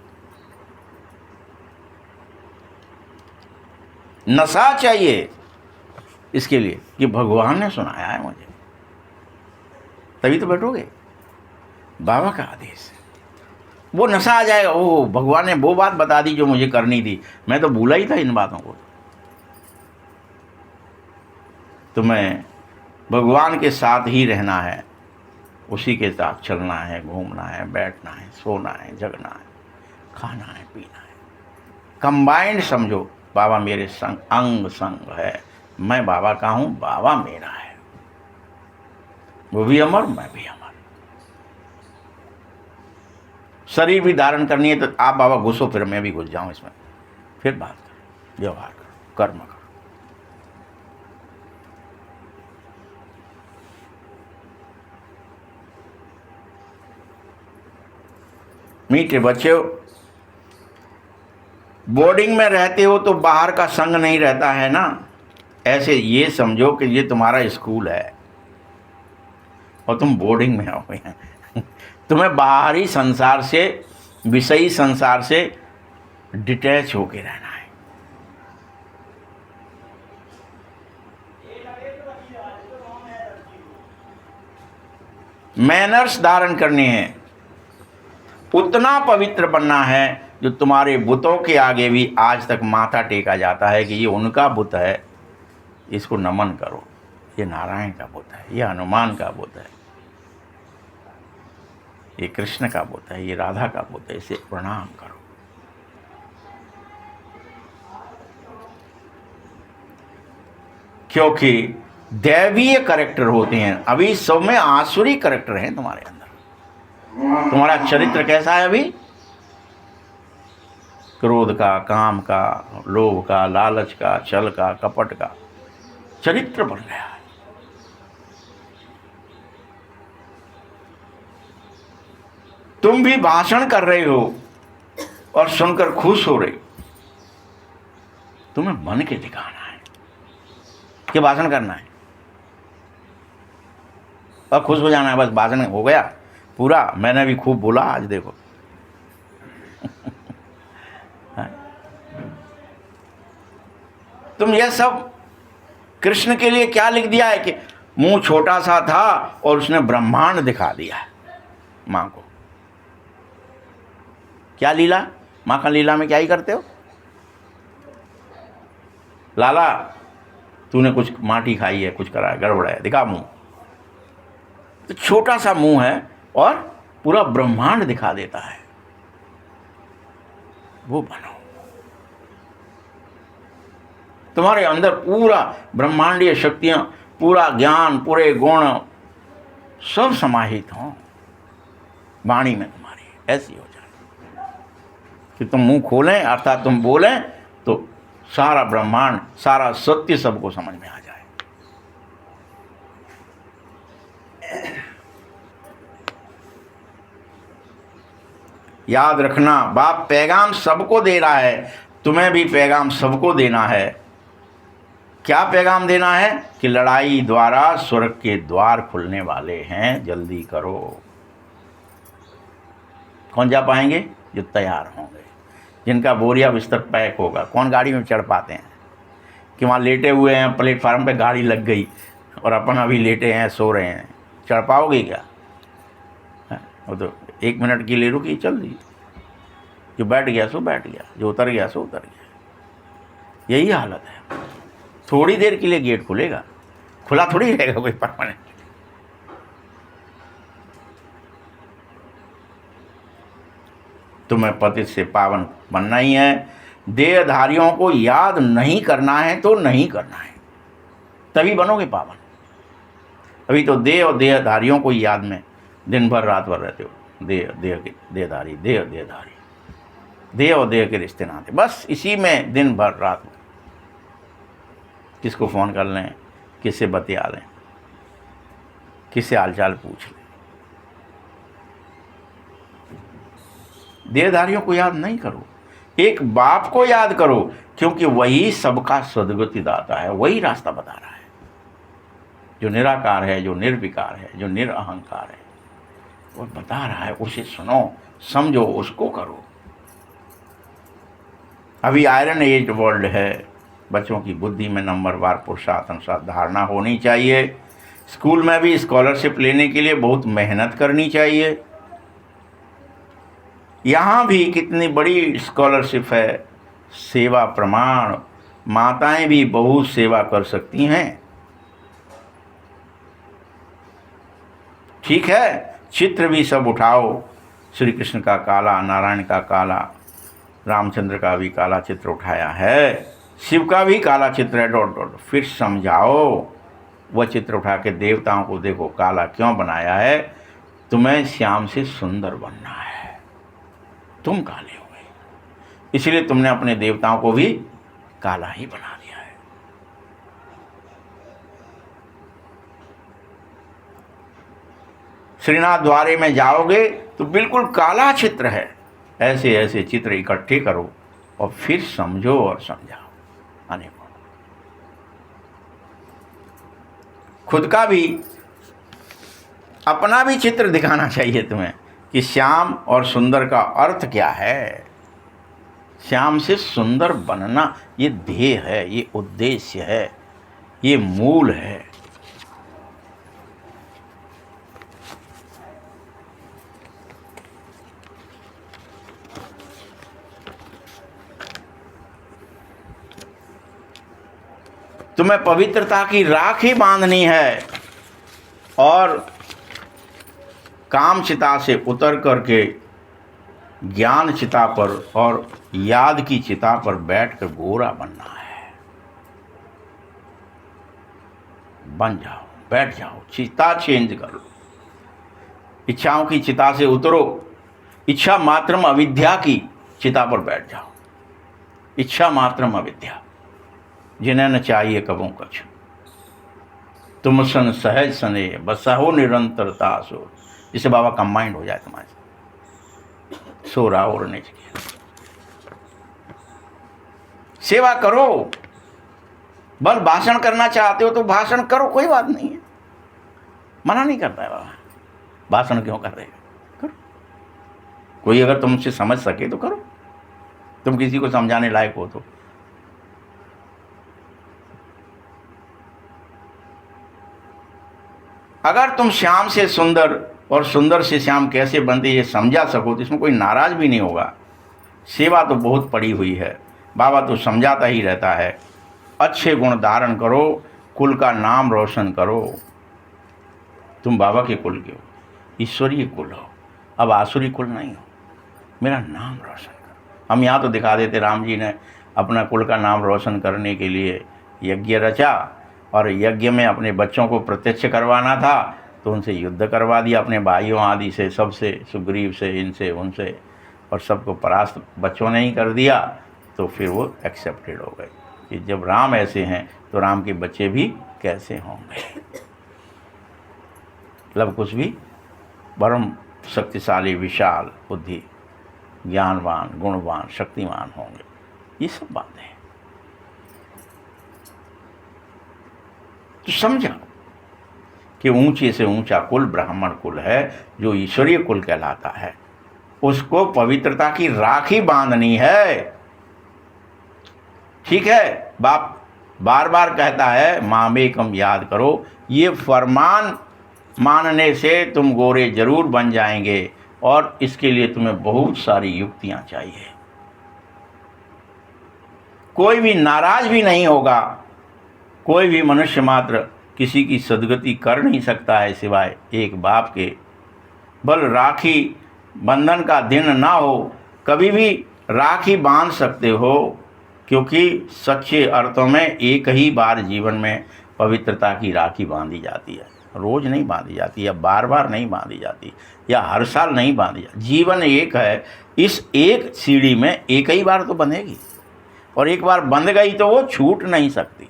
नशा चाहिए इसके लिए कि भगवान ने सुनाया है मुझे, तभी तो बैठोगे। बाबा का आदेश है, वो नशा आ जाएगा। ओ, भगवान ने वो बात बता दी जो मुझे करनी थी, मैं तो भूला ही था इन बातों को। तुम्हें भगवान के साथ ही रहना है, उसी के साथ चलना है, घूमना है, बैठना है, सोना है, जगना है, खाना है, पीना है। कंबाइंड समझो, बाबा मेरे संग, अंग संग है। मैं बाबा का हूँ, बाबा मेरा है। वो भी अमर, मैं भी अमर। शरीर भी धारण करनी है तो आप बाबा घुसो, फिर मैं भी घुस जाऊं इसमें, फिर बात करो, व्यवहार करो, कर्म करो। मीठे बच्चों, बोर्डिंग में रहते हो तो बाहर का संग नहीं रहता है ना। ऐसे ये समझो कि ये तुम्हारा स्कूल है और तुम बोर्डिंग में आओगे। तुम्हें बाहरी संसार से, विषयी संसार से डिटैच होके रहना है। मैनर्स धारण करने हैं, उतना पवित्र बनना है जो तुम्हारे बुतों के आगे भी आज तक माथा टेका जाता है कि ये उनका बुत है, इसको नमन करो, ये नारायण का बुत है, ये हनुमान का बुत है, ये कृष्ण का बुत है, ये राधा का बुत है, इसे प्रणाम करो। क्योंकि दैवीय कैरेक्टर होते हैं, अभी सब में आसुरी कैरेक्टर हैं तुम्हारे अंदर। तुम्हारा चरित्र कैसा है अभी? क्रोध का, काम का, लोभ का, लालच का, छल का, कपट का चरित्र बन गया है। तुम भी भाषण कर रहे हो और सुनकर खुश हो रहे हो, तुम्हें बन के दिखाना है कि भाषण करना है और खुश हो जाना है, बस भाषण हो गया पूरा, मैंने भी खूब बोला आज देखो। तुम ये सब कृष्ण के लिए क्या लिख दिया है कि मुंह छोटा सा था और उसने ब्रह्मांड दिखा दिया है मां को। क्या लीला, मां का लीला में क्या ही करते हो? लाला तूने कुछ माटी खाई है, कुछ करा है, गड़बड़ है, दिखा मुंह। तो छोटा सा मुंह है और पूरा ब्रह्मांड दिखा देता है, वो बनो। तुम्हारे अंदर पूरा ब्रह्मांडीय शक्तियां, पूरा ज्ञान, पूरे गुण सब समाहित हों वाणी में तुम्हारी, ऐसी हो जाए कि तुम मुंह खोलें अर्थात तुम बोलें तो सारा ब्रह्मांड, सारा सत्य सबको समझ में आ जाए। याद रखना, बाप पैगाम सबको दे रहा है, तुम्हें भी पैगाम सबको देना है। क्या पैगाम देना है? कि लड़ाई द्वारा स्वर्ग के द्वार खुलने वाले हैं, जल्दी करो। कौन जा पाएंगे? जो तैयार होंगे, जिनका बोरिया बिस्तर पैक होगा। कौन गाड़ी में चढ़ पाते हैं कि वहाँ लेटे हुए हैं, प्लेटफार्म पे गाड़ी लग गई और अपन अभी लेटे हैं, सो रहे हैं, चढ़ पाओगे क्या? वो तो 1 मिनट के लिए रुकी, चल दी। जो बैठ गया सो बैठ गया, जो उतर गया सो उतर गया। यही हालत है। थोड़ी देर के लिए गेट खुलेगा, खुला थोड़ी रहेगा कोई परमानेंट। तुम्हें पतित से पावन बनना ही है। देहधारियों को याद नहीं करना है तो नहीं करना है, तभी बनोगे पावन। अभी तो देह और देहधारियों को याद में दिन भर रात भर रहते हो। देहधारी, देहधारी, देह और देह के रिश्ते नाते, बस इसी में दिन भर रात भर। किसको फ़ोन कर लें, किससे बतिया लें, किससे हालचाल पूछ लें। देहधारियों को याद नहीं करो, एक बाप को याद करो, क्योंकि वही सबका सद्गति दाता है, वही रास्ता बता रहा है। जो निराकार है, जो निर्विकार है, जो निरअहंकार है, वो बता रहा है। उसे सुनो, समझो, उसको करो। अभी आयरन एज वर्ल्ड है, बच्चों की बुद्धि में नंबरवार पुरुषार्थ अनुसार धारणा होनी चाहिए। स्कूल में भी स्कॉलरशिप लेने के लिए बहुत मेहनत करनी चाहिए। यहाँ भी कितनी बड़ी स्कॉलरशिप है, सेवा प्रमाण, माताएं भी बहुत सेवा कर सकती हैं। ठीक है, चित्र भी सब उठाओ, श्री कृष्ण का काला, नारायण का काला, रामचंद्र का भी काला चित्र उठाया है, शिव का भी काला चित्र है, डॉट डॉट। फिर समझाओ, वह चित्र उठा के देवताओं को देखो काला क्यों बनाया है। तुम्हें श्याम से सुंदर बनना है, तुम काले हुए, इसलिए तुमने अपने देवताओं को भी काला ही बना दिया है। श्रीनाथ द्वारे में जाओगे तो बिल्कुल काला चित्र है। ऐसे ऐसे चित्र इकट्ठे करो और फिर समझो और समझाओ अनेकों। खुद का भी, अपना भी चित्र दिखाना चाहिए तुम्हें कि श्याम और सुंदर का अर्थ क्या है। श्याम से सुंदर बनना ये ध्येय है, ये उद्देश्य है, ये मूल है। तुम्हें पवित्रता की राखी बांधनी है और काम चिता से उतर करके ज्ञान चिता पर और याद की चिता पर बैठकर गोरा बनना है। बन जाओ, बैठ जाओ, चिता चेंज करो, इच्छाओं की चिता से उतरो, इच्छा मात्रम अविद्या की चिता पर बैठ जाओ। इच्छा मात्रम अविद्या, जिन्हें न चाहिए कबों कछु, तुम सन सहज सने बसहो निरंतरता सो। जिसे बाबा कंबाइंड हो जाए तुम्हारे साथ, सो रहा और नहीं चाहिए। सेवा करो, बस भाषण करना चाहते हो तो भाषण करो, कोई बात नहीं है, मना नहीं करता है बाबा। भाषण क्यों कर रहे हो, करो। कोई अगर तुमसे समझ सके तो करो, तुम किसी को समझाने लायक हो तो। अगर तुम श्याम से सुंदर और सुंदर से श्याम कैसे बनते ये समझा सको तो इसमें कोई नाराज भी नहीं होगा। सेवा तो बहुत पड़ी हुई है, बाबा तो समझाता ही रहता है। अच्छे गुण धारण करो, कुल का नाम रोशन करो। तुम बाबा के कुल के हो, ईश्वरीय कुल हो, अब आसुरी कुल नहीं हो। मेरा नाम रोशन करो। हम यहाँ तो दिखा देते, राम जी ने अपना कुल का नाम रोशन करने के लिए यज्ञ रचा और यज्ञ में अपने बच्चों को प्रत्यक्ष करवाना था तो उनसे युद्ध करवा दिया, अपने भाइयों आदि से, सबसे, सुग्रीव से, इनसे उनसे, और सबको परास्त बच्चों ने ही कर दिया। तो फिर वो एक्सेप्टेड हो गए कि जब राम ऐसे हैं तो राम के बच्चे भी कैसे होंगे। मतलब कुछ भी परम शक्तिशाली, विशाल बुद्धि, ज्ञानवान, गुणवान, शक्तिमान होंगे। ये सब बातें हैं। तो समझा कि ऊंचे से ऊंचा कुल ब्राह्मण कुल है, जो ईश्वरीय कुल कहलाता है। उसको पवित्रता की राखी बांधनी है। ठीक है, बाप बार बार कहता है मामेकम याद करो। ये फरमान मानने से तुम गोरे जरूर बन जाएंगे और इसके लिए तुम्हें बहुत सारी युक्तियां चाहिए। कोई भी नाराज भी नहीं होगा, कोई भी मनुष्य मात्र किसी की सदगति कर नहीं सकता है सिवाय एक बाप के। बल राखी बंधन का दिन ना हो, कभी भी राखी बांध सकते हो, क्योंकि सच्चे अर्थों में एक ही बार जीवन में पवित्रता की राखी बांधी जाती है। रोज नहीं बांधी जाती, या बार बार नहीं बांधी जाती, या हर साल नहीं बांधी जाती। जीवन एक है, इस एक सीढ़ी में एक ही बार तो बंधेगी, और एक बार बंध गई तो वो छूट नहीं सकती।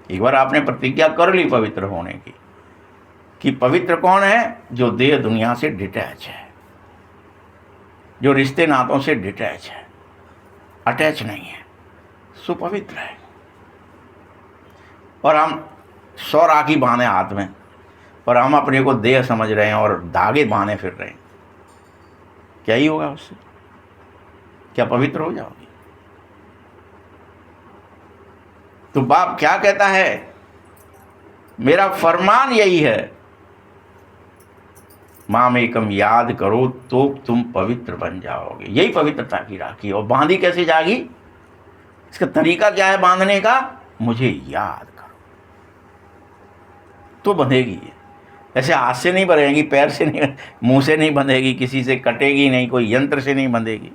एक बार आपने प्रतिज्ञा कर ली पवित्र होने की, कि पवित्र कौन है? जो देह दुनिया से डिटैच है, जो रिश्ते नातों से डिटैच है, अटैच नहीं है, सुपवित्र है। और हम 100 राखी बांधे हाथ में, और हम अपने को देह समझ रहे हैं और धागे बांधे फिर रहे हैं। क्या ही होगा उससे? क्या पवित्र हो जाओगे? तो बाप क्या कहता है? मेरा फरमान यही है, मामेकम याद करो तो तुम पवित्र बन जाओगे। यही पवित्रता की राखी। और बांधी कैसे जाएगी? इसका तरीका क्या है बांधने का? मुझे याद करो तो बंधेगी। ये ऐसे हाथ से नहीं बंधेगी, पैर से नहीं, मुंह से नहीं बंधेगी, किसी से कटेगी नहीं, कोई यंत्र से नहीं बंधेगी,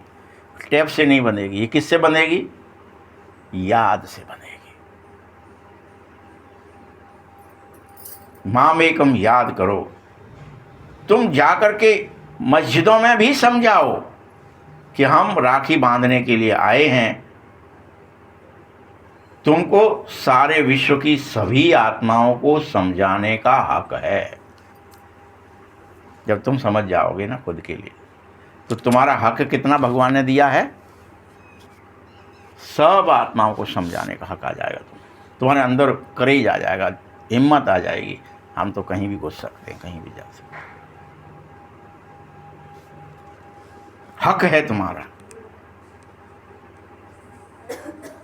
टेप से नहीं बंधेगी। ये किससे बंधेगी? याद से बंधेगी। मामेकम याद करो। तुम जाकर के मस्जिदों में भी समझाओ कि हम राखी बांधने के लिए आए हैं। तुमको सारे विश्व की सभी आत्माओं को समझाने का हक है। जब तुम समझ जाओगे ना खुद के लिए, तो तुम्हारा हक कितना भगवान ने दिया है? सब आत्माओं को समझाने का हक आ जाएगा। तुम्हारे अंदर करेज आ जाएगा, हिम्मत आ जाएगी। हम तो कहीं भी घुस सकते हैं, कहीं भी जा सकते हैं। हक है तुम्हारा।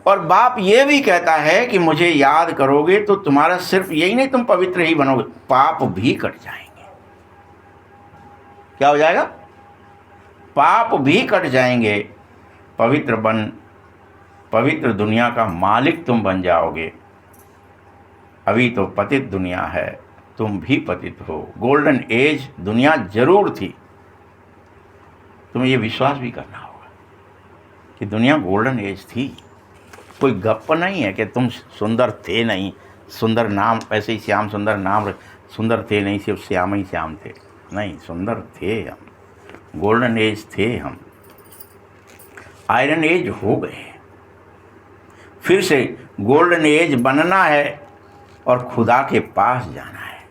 और बाप ये भी कहता है कि मुझे याद करोगे तो तुम्हारा सिर्फ यही नहीं, तुम पवित्र ही बनोगे, पाप भी कट जाएंगे। क्या हो जाएगा? पाप भी कट जाएंगे। पवित्र बन पवित्र दुनिया का मालिक तुम बन जाओगे। अभी तो पतित दुनिया है, तुम भी पतित हो। गोल्डन एज दुनिया जरूर थी, तुम्हें ये विश्वास भी करना होगा कि दुनिया गोल्डन एज थी। कोई गप्प नहीं है कि तुम सुंदर थे नहीं, सुंदर नाम ऐसे ही श्याम सुंदर नाम, सुंदर थे नहीं, सिर्फ श्याम ही श्याम थे। नहीं, सुंदर थे हम, गोल्डन एज थे हम। आयरन एज हो गए, फिर से गोल्डन एज बनना है और खुदा के पास जाना है।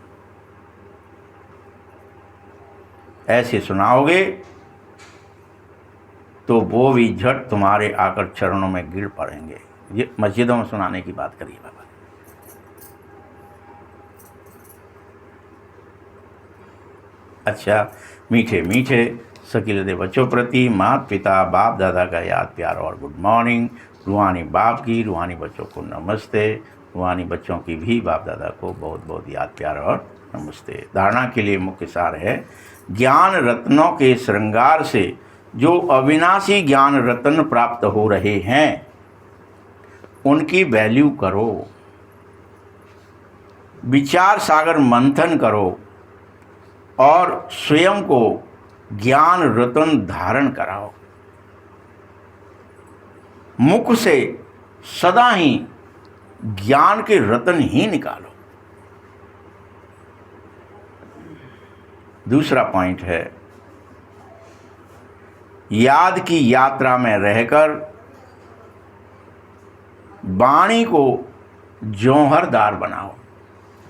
ऐसे सुनाओगे तो वो भी झट तुम्हारे आकर चरणों में गिर पड़ेंगे। ये मस्जिदों में सुनाने की बात करिए बाबा। अच्छा, मीठे मीठे सकीलते बच्चों प्रति माता पिता बाप दादा का याद प्यार और गुड मॉर्निंग। रूहानी बाप की, रूहानी बच्चों को नमस्ते। रूहानी बच्चों की भी बाप दादा को बहुत बहुत याद प्यार और नमस्ते। धारणा के लिए मुख्य सार है, ज्ञान रत्नों के श्रृंगार से जो अविनाशी ज्ञान रत्न प्राप्त हो रहे हैं उनकी वैल्यू करो, विचार सागर मंथन करो और स्वयं को ज्ञान रत्न धारण कराओ। मुख से सदा ही ज्ञान के रत्न ही निकालो। दूसरा पॉइंट है, याद की यात्रा में रहकर वाणी को जौहरदार बनाओ।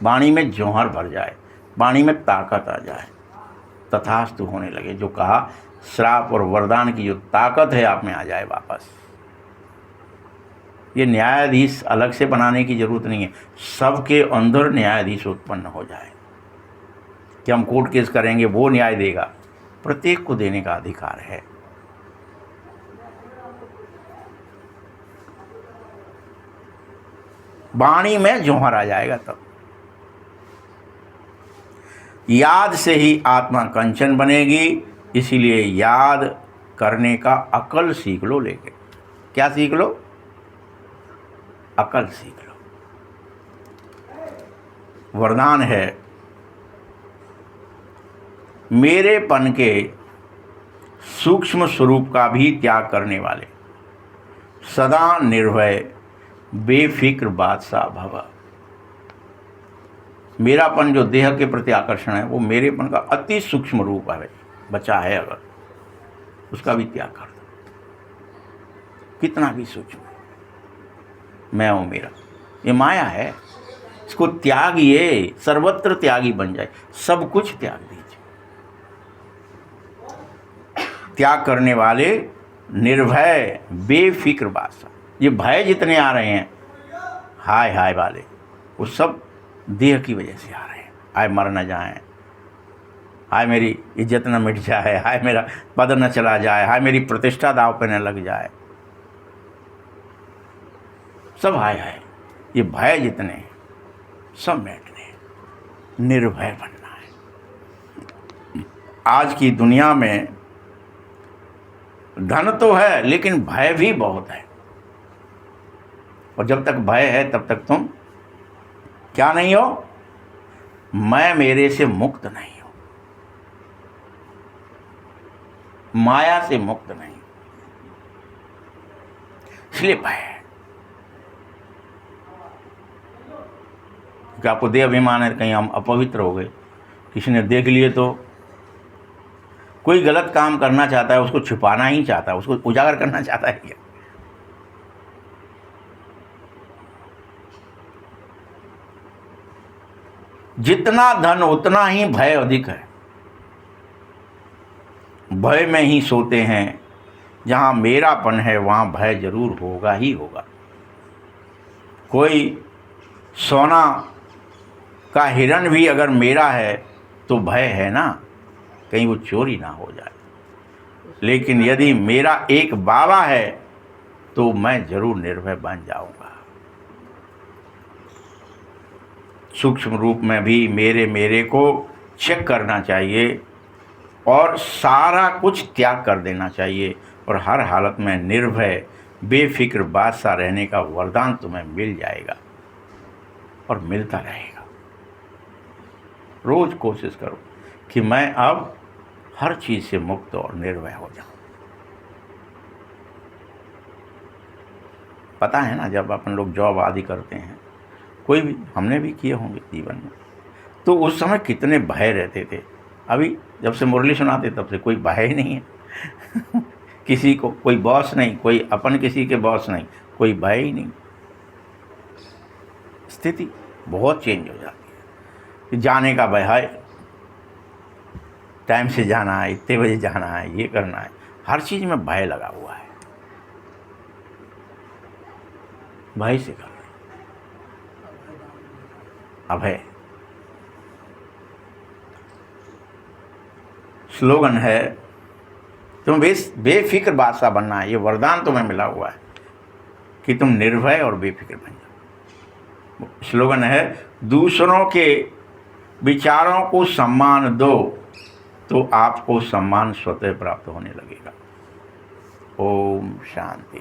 वाणी में जौहर भर जाए, वाणी में ताकत आ जाए, तथास्तु होने लगे। जो कहा, श्राप और वरदान की जो ताकत है आप में आ जाए वापस। ये न्यायाधीश अलग से बनाने की जरूरत नहीं है, सबके अंदर न्यायाधीश उत्पन्न हो जाए कि हम कोर्ट केस करेंगे, वो न्याय देगा। प्रत्येक को देने का अधिकार है। वाणी में जौहर आ जाएगा तब। याद से ही आत्मा कंचन बनेगी, इसीलिए याद करने का अकल सीख लो। लेके क्या सीख लो? अकल सीख लो। वरदान है, मेरेपन के सूक्ष्म स्वरूप का भी त्याग करने वाले, सदा निर्भय बेफिक्र बादशाह भव। मेरापन जो देह के प्रति आकर्षण है, वो मेरेपन का अति सूक्ष्म रूप है। बचा है अगर, उसका भी त्याग कर दो, कितना भी सूक्ष्म। मैं हूं मेरा, ये माया है, इसको त्यागिए, सर्वत्र त्यागी बन जाए, सब कुछ त्याग दीजिए। त्याग करने वाले निर्भय बेफिक्र बादशाह। ये भय जितने आ रहे हैं हाय हाय वाले, वो सब देह की वजह से आ रहे हैं। हाय मर न जाए, हाय मेरी इज्जत न मिट जाए, हाय मेरा पद न चला जाए, हाय मेरी प्रतिष्ठा दाव पे न लग जाए, सब हाय हाय। ये भय जितने हैं सब मिटने, निर्भय बनना है। आज की दुनिया में धन तो है लेकिन भय भी बहुत है, और जब तक भय है तब तक तुम क्या नहीं हो? मैं मेरे से मुक्त नहीं हूं, माया से मुक्त नहीं, इसलिए भय है। कि आपको देह अभिमान है, कहीं हम अपवित्र हो गए, किसी ने देख लिए तो। कोई गलत काम करना चाहता है, उसको छुपाना ही चाहता है, उसको उजागर करना चाहता है क्या? जितना धन उतना ही भय अधिक है। भय में ही सोते हैं, जहां मेरापन है वहां भय जरूर होगा ही होगा। कोई सोना का हिरण भी अगर मेरा है तो भय है ना, कहीं वो चोरी ना हो जाए। लेकिन यदि मेरा एक बाबा है तो मैं जरूर निर्भय बन जाऊंगा। सूक्ष्म रूप में भी मेरे को चेक करना चाहिए और सारा कुछ त्याग कर देना चाहिए, और हर हालत में निर्भय बेफिक्र बादशाह रहने का वरदान तुम्हें मिल जाएगा और मिलता रहेगा। रोज कोशिश करो कि मैं अब हर चीज से मुक्त और निर्भय हो जाऊं। पता है ना, जब अपन लोग जॉब आदि करते हैं, कोई भी, हमने भी किए होंगे जीवन में, तो उस समय कितने भय रहते थे। अभी जब से मुरली सुनाते तब से कोई भय ही नहीं है किसी को कोई बॉस नहीं, कोई अपन किसी के बॉस नहीं, कोई भय ही नहीं। स्थिति बहुत चेंज हो जाती है कि जाने का भय है, टाइम से जाना है, इतने बजे जाना है, ये करना है, हर चीज में भय लगा हुआ है। भय से कर रहे, अभय। स्लोगन है, तुम बेफिक्र बादशाह बनना है। ये वरदान तुम्हें मिला हुआ है कि तुम निर्भय और बेफिक्र बन जाओ। स्लोगन है, दूसरों के विचारों को सम्मान दो तो आपको सम्मान स्वतः प्राप्त होने लगेगा। ओम शांति।